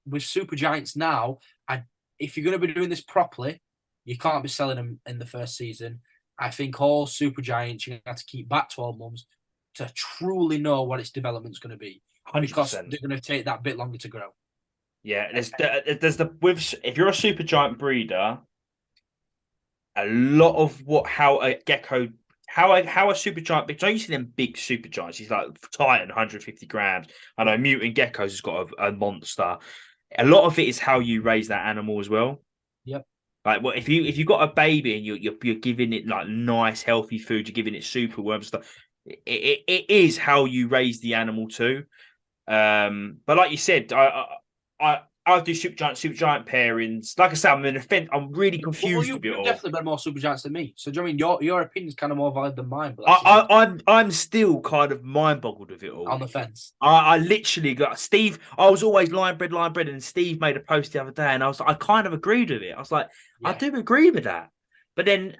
with super giants now, if you're going to be doing this properly, you can't be selling them in the first season. I think all super giants, you're going to have to keep back 12 months to truly know what its development's going to be. 100%. Because they're going to take that bit longer to grow. Yeah, there's the with if you're a super giant breeder, a lot of how a gecko how a super giant because I used to see them big super giants. He's like Titan, 150 grams. I know mutant geckos has got a monster. A lot of it is how you raise that animal as well. Yep. Like, well, if you got a baby and you're giving it like nice healthy food, you're giving it super worm stuff. It is how you raise the animal too. But like you said, I do super giant pairings. Like I said, I'm really confused Well, with it you've all. definitely been more super giants than me. So do you know what I mean your opinion's kind of more valid than mine? But I'm still kind of mind boggled with it all. on the fence. I literally got Steve. I was always line bred, and Steve made a post the other day, and I kind of agreed with it. I was like, Yeah. I do agree with that, but then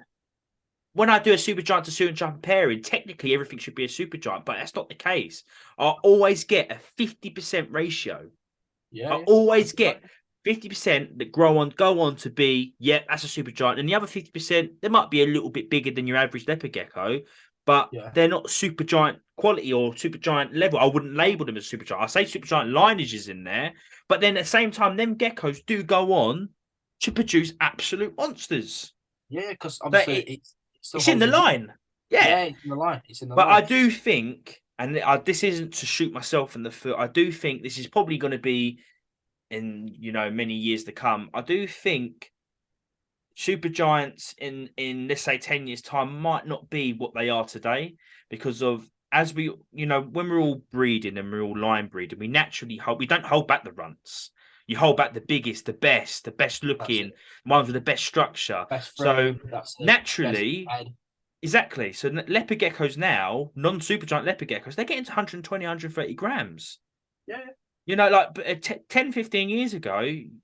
when I do a super giant to super giant pairing, technically everything should be a super giant, but that's not the case. I always get a 50% ratio. Yeah. I always get 50% that go on to be, yeah, that's a super giant. And the other 50%, they might be a little bit bigger than your average leopard gecko, but they're not super giant quality or super giant level. I wouldn't label them as super giant. I say super giant lineage is in there, but then at the same time, them geckos do go on to produce absolute monsters. Yeah, because obviously it's in the line. Yeah, it's in the line. It's in the but line. I do think, and this isn't to shoot myself in the foot, I do think this is probably going to be in many years to come. I do think super giants in let's say 10 years time might not be what they are today because of as we when we're all breeding and we're all line breeding, we naturally we don't hold back the runts. You hold back the biggest, the best looking ones with the best structure. Frame, so naturally, exactly. So leopard geckos now, non-super giant leopard geckos, they're getting to 120, 130 grams. Yeah. Like 10, 15 years ago,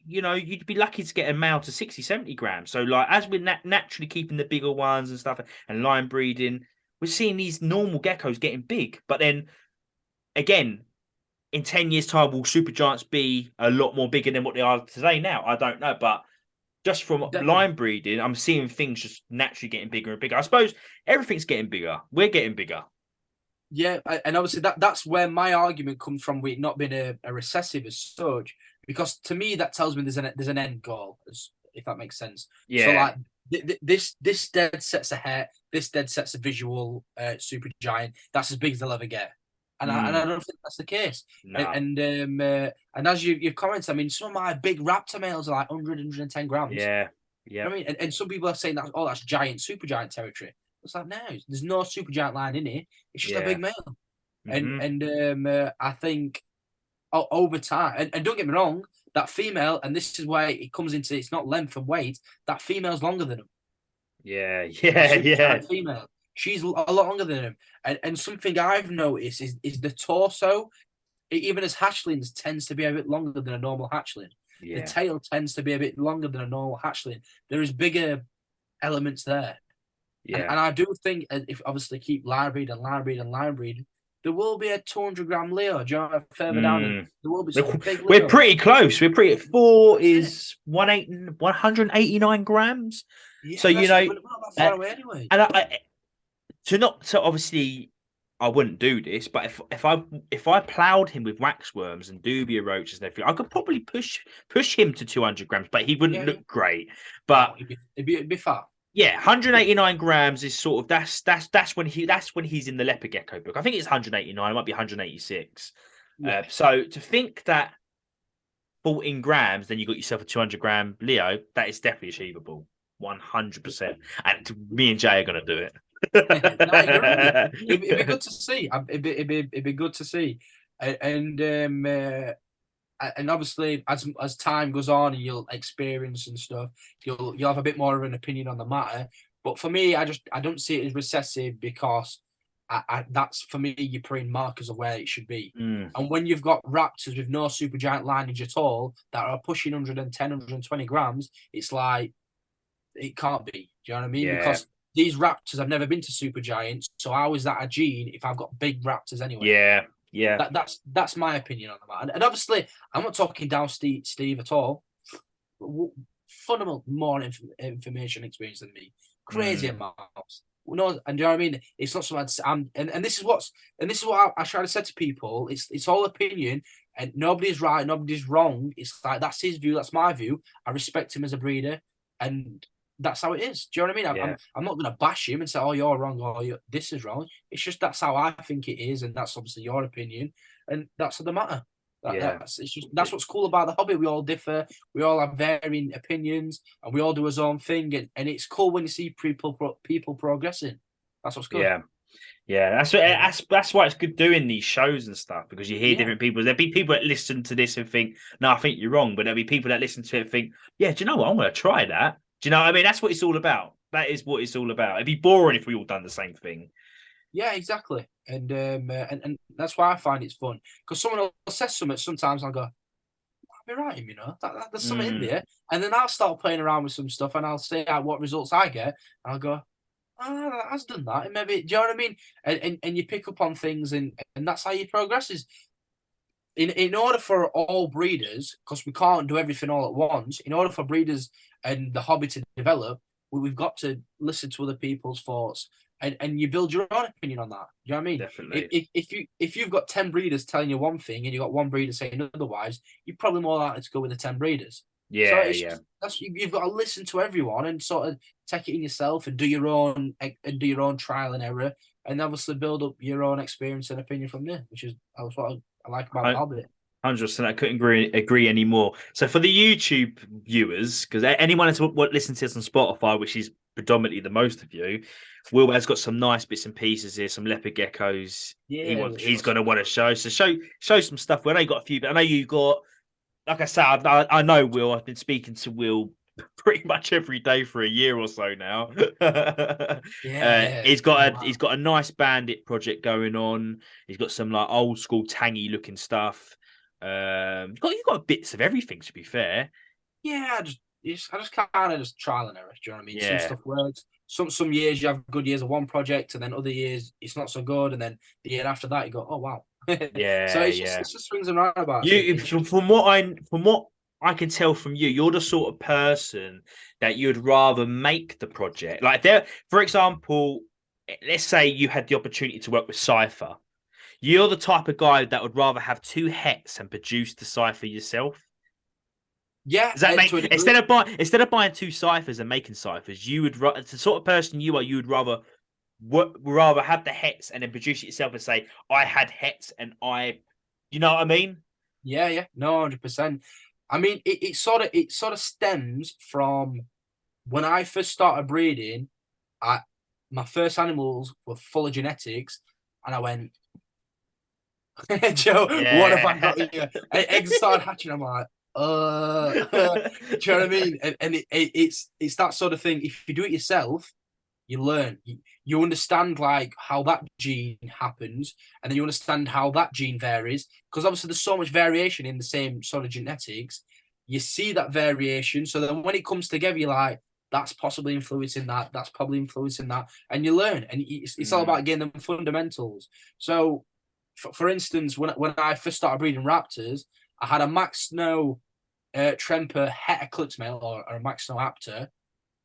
you'd be lucky to get a male to 60, 70 grams. So, like, as we're naturally keeping the bigger ones and stuff and line breeding, we're seeing these normal geckos getting big. But then, again, in 10 years' time, will super giants be a lot more bigger than what they are today now? I don't know. But just from line breeding, I'm seeing things just naturally getting bigger and bigger. I suppose everything's getting bigger. We're getting bigger. Yeah, and obviously that's where my argument comes from with not being a recessive as such, because to me that tells me there's an end goal, if that makes sense. Yeah. So like this dead sets a hair, this dead sets a visual super giant that's as big as they'll ever get, and I don't think that's the case. No. And as you comment, I mean, some of my big raptor males are like 100, 110 grams. Yeah. You know what I mean, and some people are saying that that's giant, super giant territory. It's like, no, there's no super giant line in here. It's just a big male. And I think over time, and don't get me wrong, that female, and this is where it comes into, it's not length and weight. That female's longer than him. Yeah, A yeah, super yeah, giant female. She's a lot longer than him. And something I've noticed is the torso, even as hatchlings, tends to be a bit longer than a normal hatchling. The yeah, tail tends to be a bit longer than a normal hatchling. There is bigger elements there. yeah. And I do think if obviously keep line breed and line breed and line breed, there will be a 200-gram Leo. Do you know, further down, Mm. there will be some big We're Leos. pretty close. We're pretty. Four That's it. is 189 grams. So Yeah, you that's know, we're not that uh, far away anyway. and to obviously I wouldn't do this, but if I plowed him with waxworms and dubia roaches and everything, I could probably push him to 200 grams, but he wouldn't Yeah, yeah. look great. No, But it'd be far. yeah, 189 grams is sort of that's when he's in the leopard gecko book. I think it's 189, it might be 186. Yeah. So to think that 14 grams, then you got yourself a 200-gram Leo, that is definitely achievable. 100%. And me and Jay are going to do it. No, you're right. It'd be good to see. It'd be good to see. And obviously, as time goes on and you'll experience and stuff, you'll have a bit more of an opinion on the matter. But for me, I don't see it as recessive because that's for me you're putting markers of where it should be. Mm, And when you've got raptors with no supergiant lineage at all that are pushing 110, 120 grams, it's like it can't be. Do you know what I mean? yeah, Because these raptors have never been to supergiants, so how is that a gene if I've got big raptors anyway? yeah, yeah. That's my opinion on the matter. And obviously, I'm not talking down Steve at all. Fundamental more information experience than me. Crazy Mm, amounts. No, and do you know what I mean? It's not so much. And this is what I try to say to people. It's all opinion, and nobody's right, nobody's wrong. It's like that's his view, that's my view. I respect him as a breeder, and that's how it is. Do you know what I mean? yeah, I'm not going to bash him and say, "Oh, you're wrong," or "This is wrong." It's just that's how I think it is, and that's obviously your opinion, and that's the matter. yeah. That's what's cool about the hobby. We all differ. We all have varying opinions, and we all do his own thing. And it's cool when you see people progressing. That's what's good. Yeah. Yeah, that's why it's good doing these shows and stuff because you hear Yeah, different people. There'll be people that listen to this and think, "No, I think you're wrong," but there'll be people that listen to it and think, "Yeah, do you know what? I'm going to try that." Do you know what I mean? That's what it's all about. That is what it's all about. It'd be boring if we all done the same thing. yeah, exactly. And that's why I find it's fun because someone will say something. Sometimes I'll go, "I'll be right, there's something in Mm, there," and then I'll start playing around with some stuff, and I'll say out what results I get, and I'll go, that has done that. And maybe, do you know what I mean? And you pick up on things, and that's how you progress. Is in order for all breeders, because we can't do everything all at once. In order for breeders and the hobby to develop, we've got to listen to other people's thoughts, and you build your own opinion on that. Do you know what I mean? definitely. If you've got 10 breeders telling you one thing and you've got one breeder saying otherwise, you're probably more likely to go with the 10 breeders. So Yeah, it's yeah. just you've got to listen to everyone and sort of take it in yourself and do your own trial and error, and obviously build up your own experience and opinion from there, which is what I like about the hobby. 100%. I couldn't agree anymore. So for the YouTube viewers, because anyone that's what listens to us on Spotify, which is predominantly the most of you, Will has got some nice bits and pieces here, some leopard geckos. Yeah, He's going to want to show. So show some stuff. Well, I know you got a few, but I know you got. Like I said, I know Will. I've been speaking to Will pretty much every day for a year or so now. yeah. He's got a nice bandit project going on. He's got some like old school tangy looking stuff. You've got bits of everything to be fair. Yeah, I just kind of just trial and error. Do you know what I mean? Some Yeah, stuff works. Some years you have good years of one project, and then other years it's not so good, and then the year after that you go, oh wow. So yeah, yeah. it's just swings and roundabouts. You from what I can tell from you, you're the sort of person that you'd rather make the project. Like there, for example, let's say you had the opportunity to work with Cypher. You're the type of guy that would rather have two hets and produce the cipher yourself. Yeah, Does that make to a degree. instead of buying two ciphers and making ciphers, you would the sort of person you are. You would rather have the hets and then produce it yourself and say, "I had hets and you know what I mean?" Yeah, no, 100%. I mean, it sort of stems from when I first started breeding. My first animals were full of genetics, and I went, Joe, what have I Yeah, got here? Eggs started hatching. I'm like, Do you know what I mean? And it's that sort of thing. If you do it yourself, you learn. You understand like how that gene happens, and then you understand how that gene varies. Because obviously there's so much variation in the same sort of genetics. You see that variation. So then when it comes together, you're like, that's possibly influencing that, that's probably influencing that. And you learn. And it's all about getting them fundamentals. So for instance, when I first started breeding raptors, I had a Max Snow Tremper het eclipse male or a Max Snow Apter,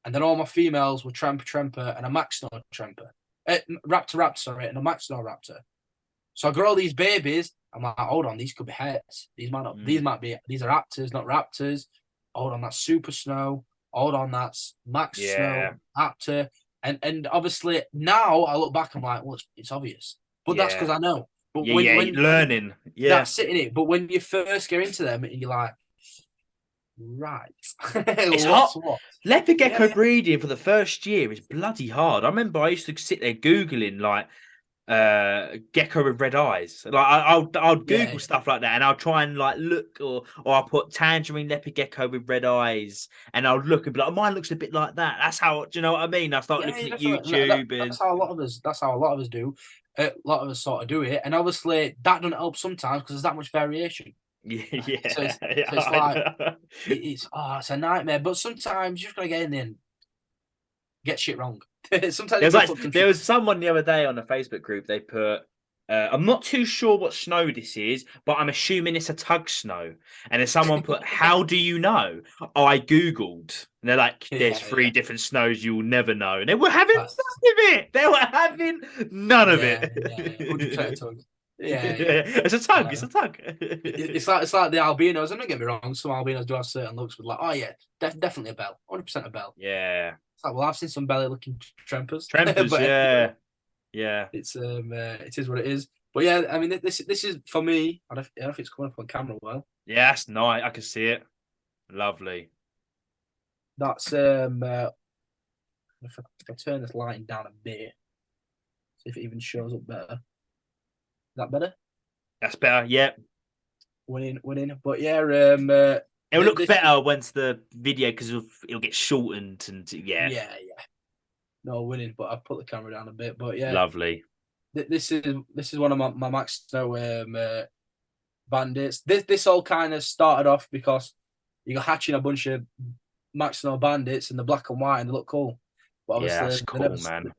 and then all my females were Tremper and a Max Snow Tremper. Raptor, sorry, and a Max Snow Raptor. So I got all these babies. I'm like, hold on, these could be hets. These might not. These might be. These are Apters, not Raptors. Hold on, that's Super Snow. Hold on, that's Max Snow Apter. And obviously now I look back, I'm like, well, it's obvious, but that's because I know. But when learning, that's sitting it. But when you first get into them, and you're like, right, it's hard. Leopard gecko breeding for the first year is bloody hard. I remember I used to sit there googling like gecko with red eyes. Like I'll Google stuff like that, and I'll try and like look, or I'll put tangerine leopard gecko with red eyes, and I'll look and be like, oh, mine looks a bit like that. That's how, do you know what I mean? I start looking at YouTube. That's how a lot of us. That's how a lot of us do. A lot of us sort of do it, and obviously that doesn't help sometimes because there's that much variation. Yeah, so it's like it's a nightmare. But sometimes you've got to get in there and get shit wrong. Sometimes there was someone the other day on a Facebook group. They put, I'm not too sure what snow this is, but I'm assuming it's a tug snow. And then someone put, how do you know? Oh, I googled. And they're like, there's three different snows you'll never know. And they were having none of it. They were having none of it. 100% tug. Yeah, it's a tug. It's a tug. It's like the albinos. And don't get me wrong, some albinos do have certain looks, but like, oh yeah, definitely a bell, 100% a bell. Yeah. It's like, well, I've seen some belly-looking Trempers. But, yeah. It's it is what it is. But yeah, I mean, this is for me. I don't know if it's coming up on camera well. Yeah, that's nice. I can see it. Lovely. That's if I turn this lighting down a bit, see if it even shows up better. Is that better? That's better. Yeah. Winning. But yeah, it'll look better once the video, because it'll get shortened and yeah. No, winning. But I've put the camera down a bit. But yeah, lovely. This is one of my Max Snow bandits. This all kind of started off because you got hatching a bunch of Max Snow bandits in the black and white, and they look cool. But obviously, that's cool, man.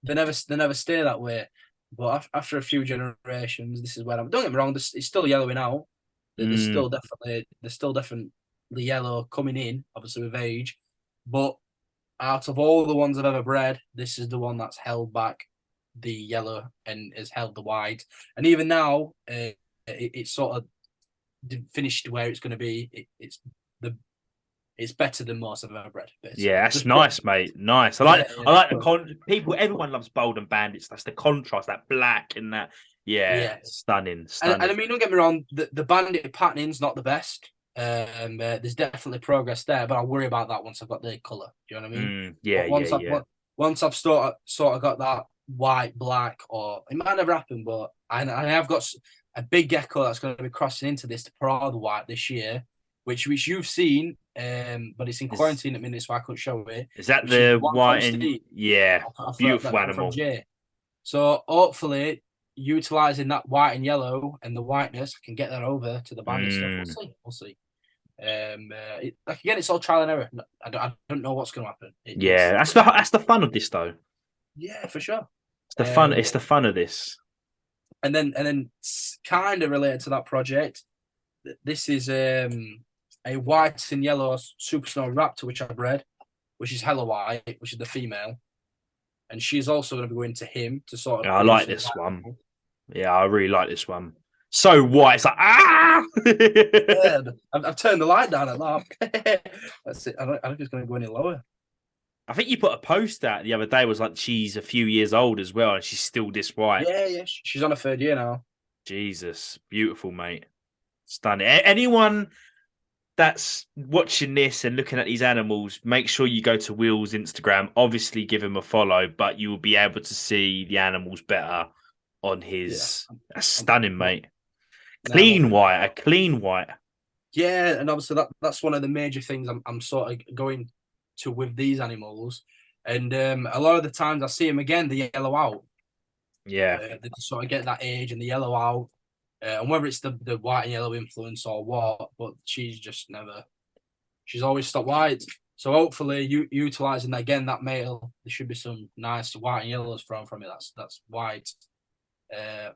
They never stay that way. But after a few generations, this is where don't get me wrong, it's still yellowing out. They're still definitely yellow coming in, obviously with age. But out of all the ones I've ever bred, this is the one that's held back the yellow and has held the white. And even now, it's sort of finished where it's going to be. It's better than most I've ever bred. Basically. Yeah, that's nice, mate. Nice. I like the people. Everyone loves bold and bandits. That's the contrast, that black and that. Yeah. Stunning. And I mean, don't get me wrong. The bandit patterning's not the best. There's definitely progress there, but I'll worry about that once I've got the color. Do you know what I mean? Once I've sort of got that white, black, or it might never happen, but I have got a big gecko that's going to be crossing into this to Parada White this year, which you've seen, but it's in quarantine at the minute, so I couldn't show it. Is that the white and beautiful animal? So hopefully, utilizing that white and yellow and the whiteness, I can get that over to the bandit stuff. We'll see. Again, it's all trial and error. I don't know what's going to happen. That's the fun of this, though. Yeah, for sure. It's the fun. It's the fun of this. And then kind of related to that project, this is a white and yellow Super Snow Raptor, which I bred, which is hella white, which is the female, and she's also going to be going to him to sort of. Yeah, I like this one. Yeah, I really like this one. So white, it's like I've turned the light down at that. That's it. I don't think it's going to go any lower. I think you put a post out the other day, was like she's a few years old as well, and she's still this white. Yeah, she's on her third year now. Jesus, beautiful, mate. Stunning. Anyone that's watching this and looking at these animals, make sure you go to Will's Instagram. Obviously, give him a follow, but you will be able to see the animals better on his. That's stunning, mate. A clean white. Yeah, and obviously that's one of the major things I'm sort of going to with these animals, and a lot of the times I see them again, they yellow out. Yeah. They sort of get that age and they yellow out, and whether it's the white and yellow influence or what, but she's just never. She's always stopped white. So hopefully, you utilizing again that male, there should be some nice white and yellows from it. That's white.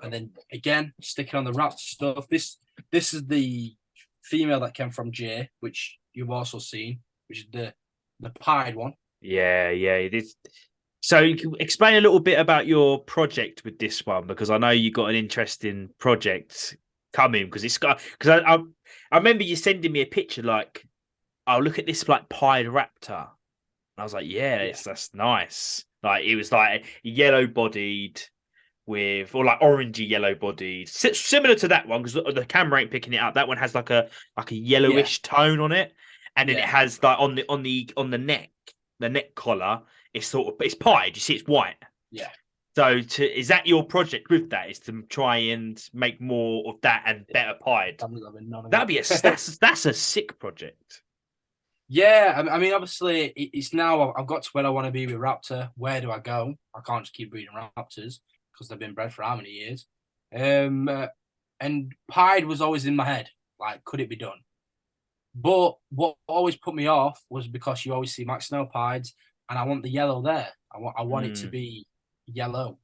And then again, sticking on the raptor stuff. This is the female that came from J, which you've also seen, which is the pied one. Yeah, yeah, it is. So you can explain a little bit about your project with this one because I know you got an interesting project coming because it's got because I remember you sending me a picture like, oh look at this like pied raptor. And I was like, yeah, Yeah, that's nice. Like it was like yellow bodied with or like orangey yellow bodied, similar to that one because the camera ain't picking it up. That one has like a yeah, yellowish tone on it, and then it yeah, has like on the neck, the neck collar. It's sort of it's pied. You see, it's white. yeah. So is that your project with that? Is to try and make more of that and better pied? I'm loving none of That'd be a it. that's a sick project. Yeah, I mean, obviously, it's now I've got to where I want to be with Raptor. Where do I go? I can't just keep breeding Raptors because they've been bred for how many years? And Pied was always in my head. Like, could it be done? But what always put me off was because you always see Max Snow Pieds, and I want the yellow there. I want it to Mm, be yellow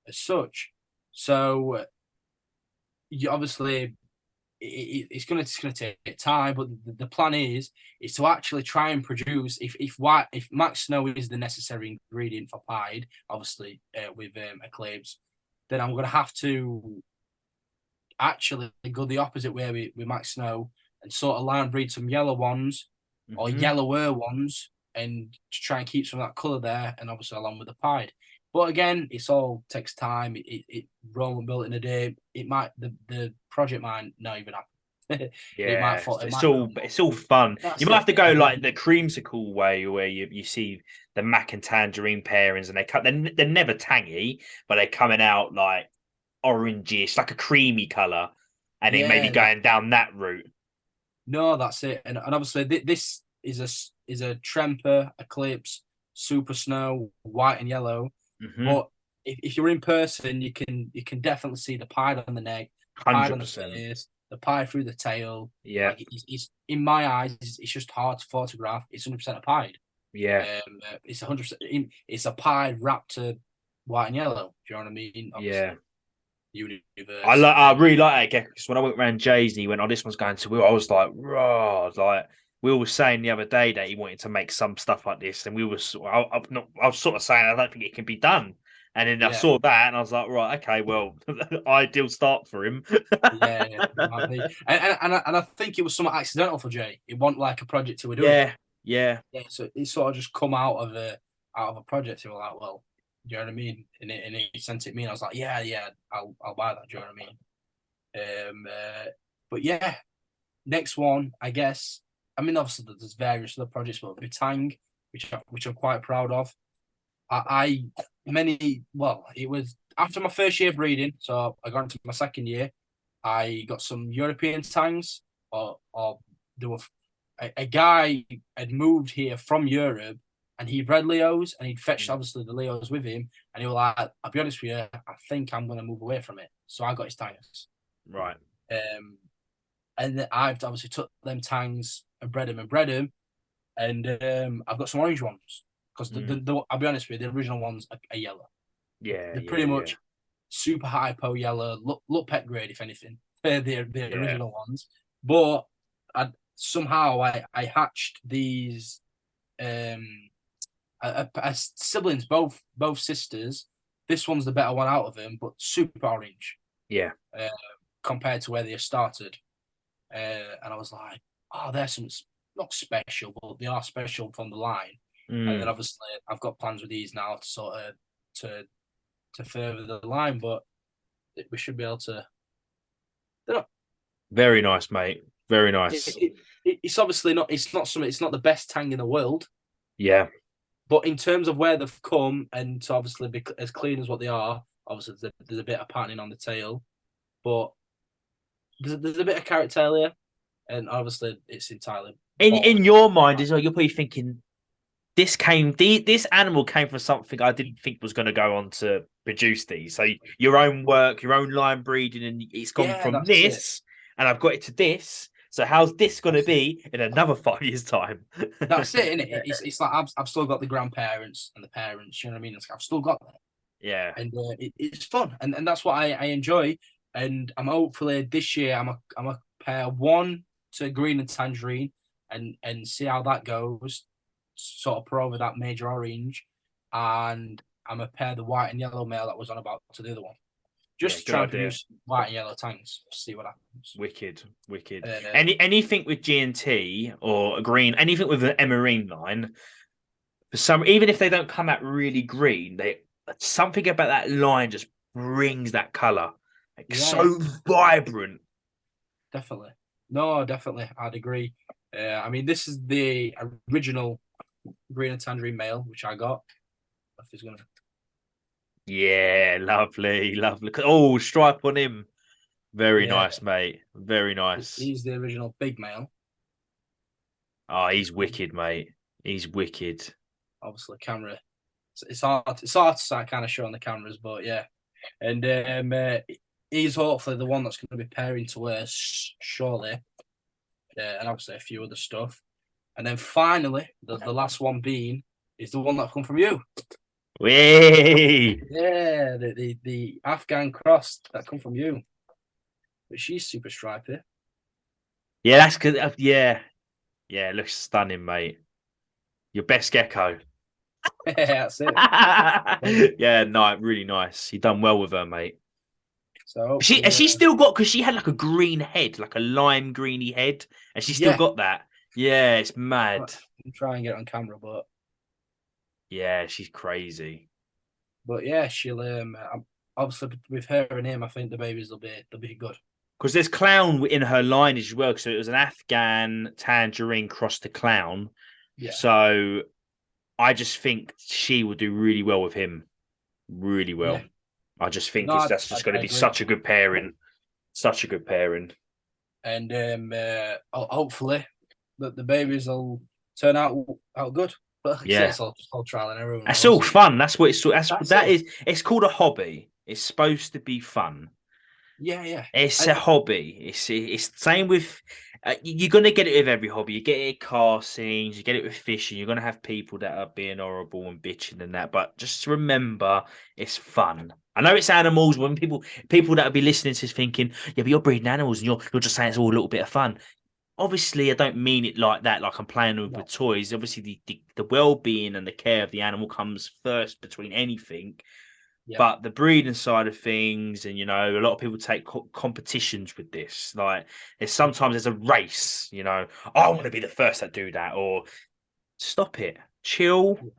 as such. So you obviously it's gonna take time, but the plan is to actually try and produce if Max Snow is the necessary ingredient for pied, obviously with Eclipse, then I'm gonna have to actually go the opposite way with Max Snow and sort of line breed some yellow ones or hmm. yellower ones and to try and keep some of that color there, and obviously along with the pied. But again, it's all takes time. It Roman built in a day. It might the project might not even happen. it might Yeah, fall. It it's might all come. it's all fun. You That's might have it. to go like the creamsicle way, where you see the mac and tangerine pairings, and they're never tangy, but they're coming out like orangish, like a creamy color, and it may be Yeah. going down that route. No, that's it. And obviously this is a Tremper Eclipse Super Snow white and yellow. Hmm. But if you're in person, you can definitely see the pied on the neck, the pied on the 100%. face, the pied through the tail. Yeah, Like it's in my eyes, it's just hard to photograph. It's 100% a pied. yeah, It's 100%. It's a pied raptor, white and yellow. Do you know what I mean? yeah. Obviously, universe I thing. really like that because when I went around Jay's and he went, "Oh, this one's going to Will," I was like, "Raw!" Like Will was saying the other day that he wanted to make some stuff like this, and we was, I was sort of saying I don't think it can be done, and then I Yeah, saw that and I was like, right, okay, well, ideal start for him. yeah, yeah. It might be. And I think it was somewhat accidental for Jay. It wasn't like a project he were doing. Yeah, yeah, Yeah, so it sort of just come out of a project. He was like, well, do you know what I mean? And he sent it me, and I was like, yeah, yeah, I'll buy that. Do you know what I mean? But yeah, next one, I guess. I mean, obviously there's various other projects, but with Tang, which I'm quite proud of. I well, it was after my first year of breeding, so I got into my second year. I got some European Tangs, or there were a guy had moved here from Europe and he bred Leos and he'd fetched mm, obviously the Leos with him. And he was like, I'll be honest with you, I think I'm going to move away from it. So I got his tangs. right, Um, and I've obviously took them tangs and bred them and bred them. And I've got some orange ones because mm, I'll be honest with you, the original ones are yellow. yeah, They're yeah, pretty yeah, much super hypo yellow, look pet grade if anything. They're the yeah, original ones. But somehow I hatched these um siblings, both sisters. This one's the better one out of them, but super orange yeah, uh, compared to where they started. And I was like, oh, there's some not special, but they are special from the line. And then mm. obviously I've got plans with these now to sort of to further the line, but we should be able to. They're not, Very nice, mate. Very nice. it's obviously not. It's not something. It's not the best tang in the world, Yeah, but in terms of where they've come and to obviously be as clean as what they are, obviously there's a bit of patterning on the tail, but there's a bit of carrot tail here. and obviously it's entirely In bald. your mind as well, you're probably thinking this animal came from something I didn't think was going to go on to produce these. So your own work, your own line breeding, and it's gone Yeah, from that's it. this, and I've got it to this. So how's this going to That's it. be in another 5 years' time? That's it, isn't it? It's like I've still got the grandparents and the parents. You know what I mean? I've still got that, Yeah, and it's fun, and that's what I enjoy. And I'm hopefully this year I'm a pair one to green and tangerine, and see how that goes. Sort of pro over that major orange, and I'm a pair the white and yellow male that was on about to the other one. yeah, Just to good try and idea. produce white and yellow tanks. See what happens. Wicked, wicked. Uh, Anything with G&T or a green, anything with an emerine line, for some, even if they don't come out really green, they something about that line just brings that color, like yeah, so vibrant. definitely. No, definitely. I'd agree. I mean, this is the original green and tangerine male, which I got. If he's gonna, Yeah, lovely, lovely. Oh, stripe on him. Very yeah, nice, mate. Very nice. he's the original big male. Oh, he's wicked, mate. He's wicked. Obviously, camera. It's hard to kind of show on the cameras, but yeah. And he's hopefully the one that's going to be pairing to us shortly, and obviously a few other stuff. And then finally, the last one being is the one that come from you. Whee! Yeah, the Afghan cross that come from you. But she's super stripy. Yeah, that's good. Yeah, yeah, it looks stunning, mate. Your best gecko. That's it. Yeah, no, really nice. You done well with her, mate. So She hopefully, has she still got because she had like a green head, like a lime greeny head, and she still yeah, got that. Yeah, it's mad. I'm trying to get it on camera, Yeah, she's crazy. but yeah, she'll obviously with her and him, I think the babies they'll be good. Because there's clown in her lineage as well. So it was an Afghan tangerine crossed to clown. Yeah, So I just think she would do really well with him. Really well. yeah. I just think No, that's just going I to be agree. such a good pairing. Such a good pairing. And hopefully the babies will turn out good. But like I say, Yeah. it's all trial and error. That's all fun. That's what That's that it. is. It's called a hobby. It's supposed to be fun. Yeah, yeah. It's a And hobby. It's the same with you're gonna get it with every hobby. You get it at car scenes, you get it with fishing. You're gonna have people that are being horrible and bitching and that, but just remember, it's fun. I know it's animals. When people that will be listening to this thinking, yeah, but you're breeding animals and you're just saying it's all a little bit of fun. Obviously, I don't mean it like that, like I'm playing with no, toys. Obviously, the well-being and the care of the animal comes first between anything. yeah, But the breeding side of things, and a lot of people take competitions with this. Like, there's a race. I want to be the first that do that, or stop it, chill, yeah.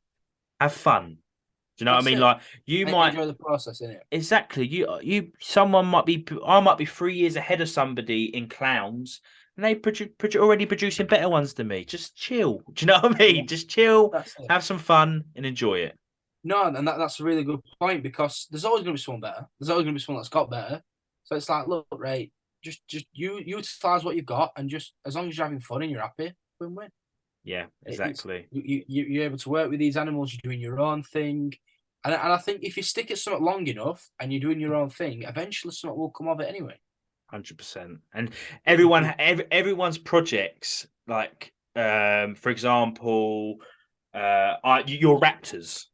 have fun. Do you know what I That's mean? it. Like, you might Enjoy the process, innit? exactly someone might be. I might be 3 years ahead of somebody in clowns, and they already producing better ones than me. Just chill. Do you know what I Yeah, mean? Just chill, that's it. have some fun, and enjoy it. No, and that's a really good point because there's always going to be someone better. There's always going to be someone that's got better. So it's like, look, right, just you utilize what you've got, and just as long as you're having fun and you're happy, win-win. Yeah, It's exactly. you're able to work with these animals. You're doing your own thing, and I think if you stick at something long enough and you're doing your own thing, eventually something will come of it anyway. 100%. And It- everyone's projects, like for example, your Raptors,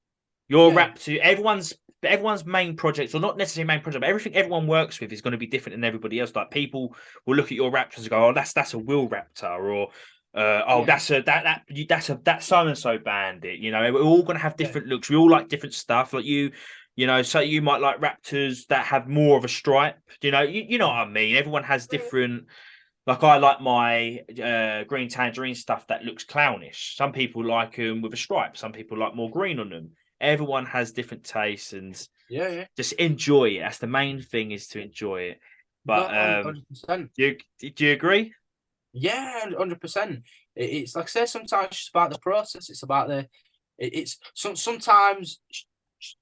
your yeah, Raptor, everyone's main projects, or not necessarily main project, but everything everyone works with is going to be different than everybody else. Like people will look at your Raptors and go, "Oh, that's a Will Raptor," or "Oh, yeah, that's so and so bandit." We're all going to have yeah, different looks. We all like different stuff. Like so you might like Raptors that have more of a stripe. You know what I mean. Everyone has different. Like I like my green tangerine stuff that looks clownish. Some people like them with a stripe. Some people like more green on them. Everyone has different tastes, and yeah, yeah. just enjoy it. That's the main thing, is to enjoy it. No, But 100%. do you agree? Yeah, 100%. It's like I say, sometimes it's about the process. It's about it's sometimes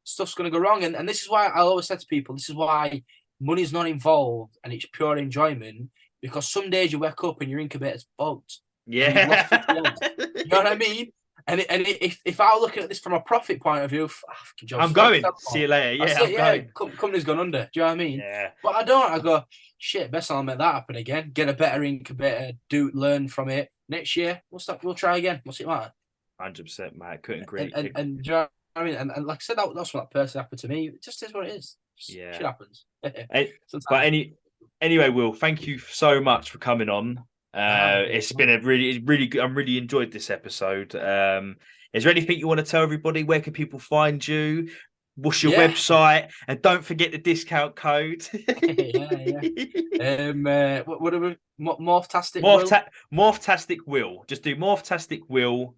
stuff's going to go wrong, and this is why I always say to people, this is why money's not involved and it's pure enjoyment. because some days you wake up and your incubator's bugged and you've lost 50 eggs. Yeah. You know what I mean? And if I was looking at this from a profit point of view, fucking job, I'm going. See you later. Yeah, I'm going. Company's gone under. Do you know what I mean? Yeah. But I don't. I go, shit, best I'll make that happen again. Get a better incubator, learn from it. Next year, we'll try again. What's it matter? 100%, mate. Couldn't agree. And do you know what I mean? And like I said, that's what person happened to me. It just is what it is. Yeah. Shit happens. But anyway, Will, thank you so much for coming on. It's been a really good. I'm really enjoyed this episode. Is there anything you want to tell everybody? Where can people find you? What's your website? And don't forget the discount code. What are we? Morphtastic. Morphtastic Will. Just do Morphtastic Will.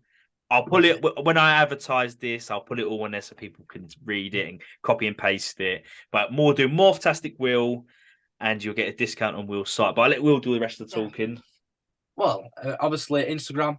I'll pull it when I advertise this. I'll put it all on there so people can read it and copy and paste it. But more do Morphtastic Will, and you'll get a discount on Will's site. But I'll let Will do the rest of the talking. Well, obviously Instagram,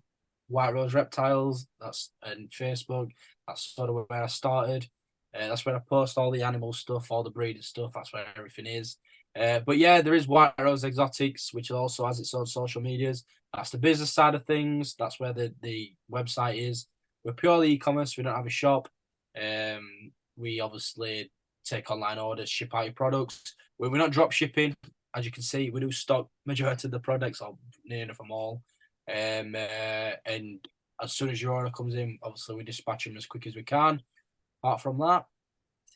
WRReptiles. That's and Facebook. That's sort of where I started. That's where I post all the animal stuff, all the breeding stuff. That's where everything is. But yeah, there is White Rose Exotics, which also has its own social medias. That's the business side of things. That's where the website is. We're purely e-commerce. We don't have a shop. We obviously take online orders, ship out your products. We're not drop shipping. As you can see, we do stock majority of the products, or near enough them all. And as soon as your order comes in, obviously we dispatch them as quick as we can. Apart from that,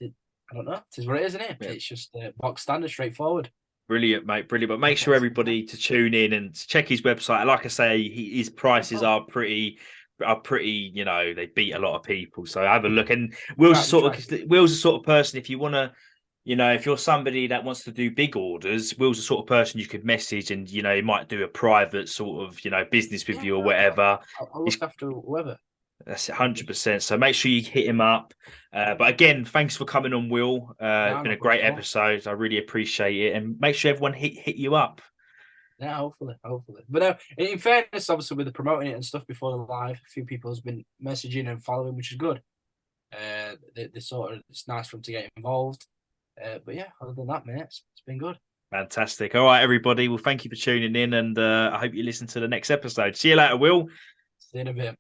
I don't know. It is what it is, isn't it? Yeah. It's just box standard, straightforward. Brilliant, mate. Brilliant. But make sure everybody to tune in and check his website. Like I say, his prices are pretty, you know, they beat a lot of people. So have a look. And Will's the sort of person, if you want to, you know, if you're somebody that wants to do big orders, Will's the sort of person you could message and, you know, he might do a private sort of, you know, business with you or whatever. I'll look after whoever. That's 100%. So make sure you hit him up. But again, thanks for coming on, Will. It's been a great episode. I really appreciate it. And make sure everyone hit you up. Yeah, hopefully. But in fairness, obviously, with the promoting it and stuff before the live, a few people has been messaging and following, which is good. They sort of, it's nice for them to get involved. But yeah, other than that, mate, it's been good. Fantastic. All right, everybody. Well, thank you for tuning in, and I hope you listen to the next episode. See you later, Will. See you in a bit.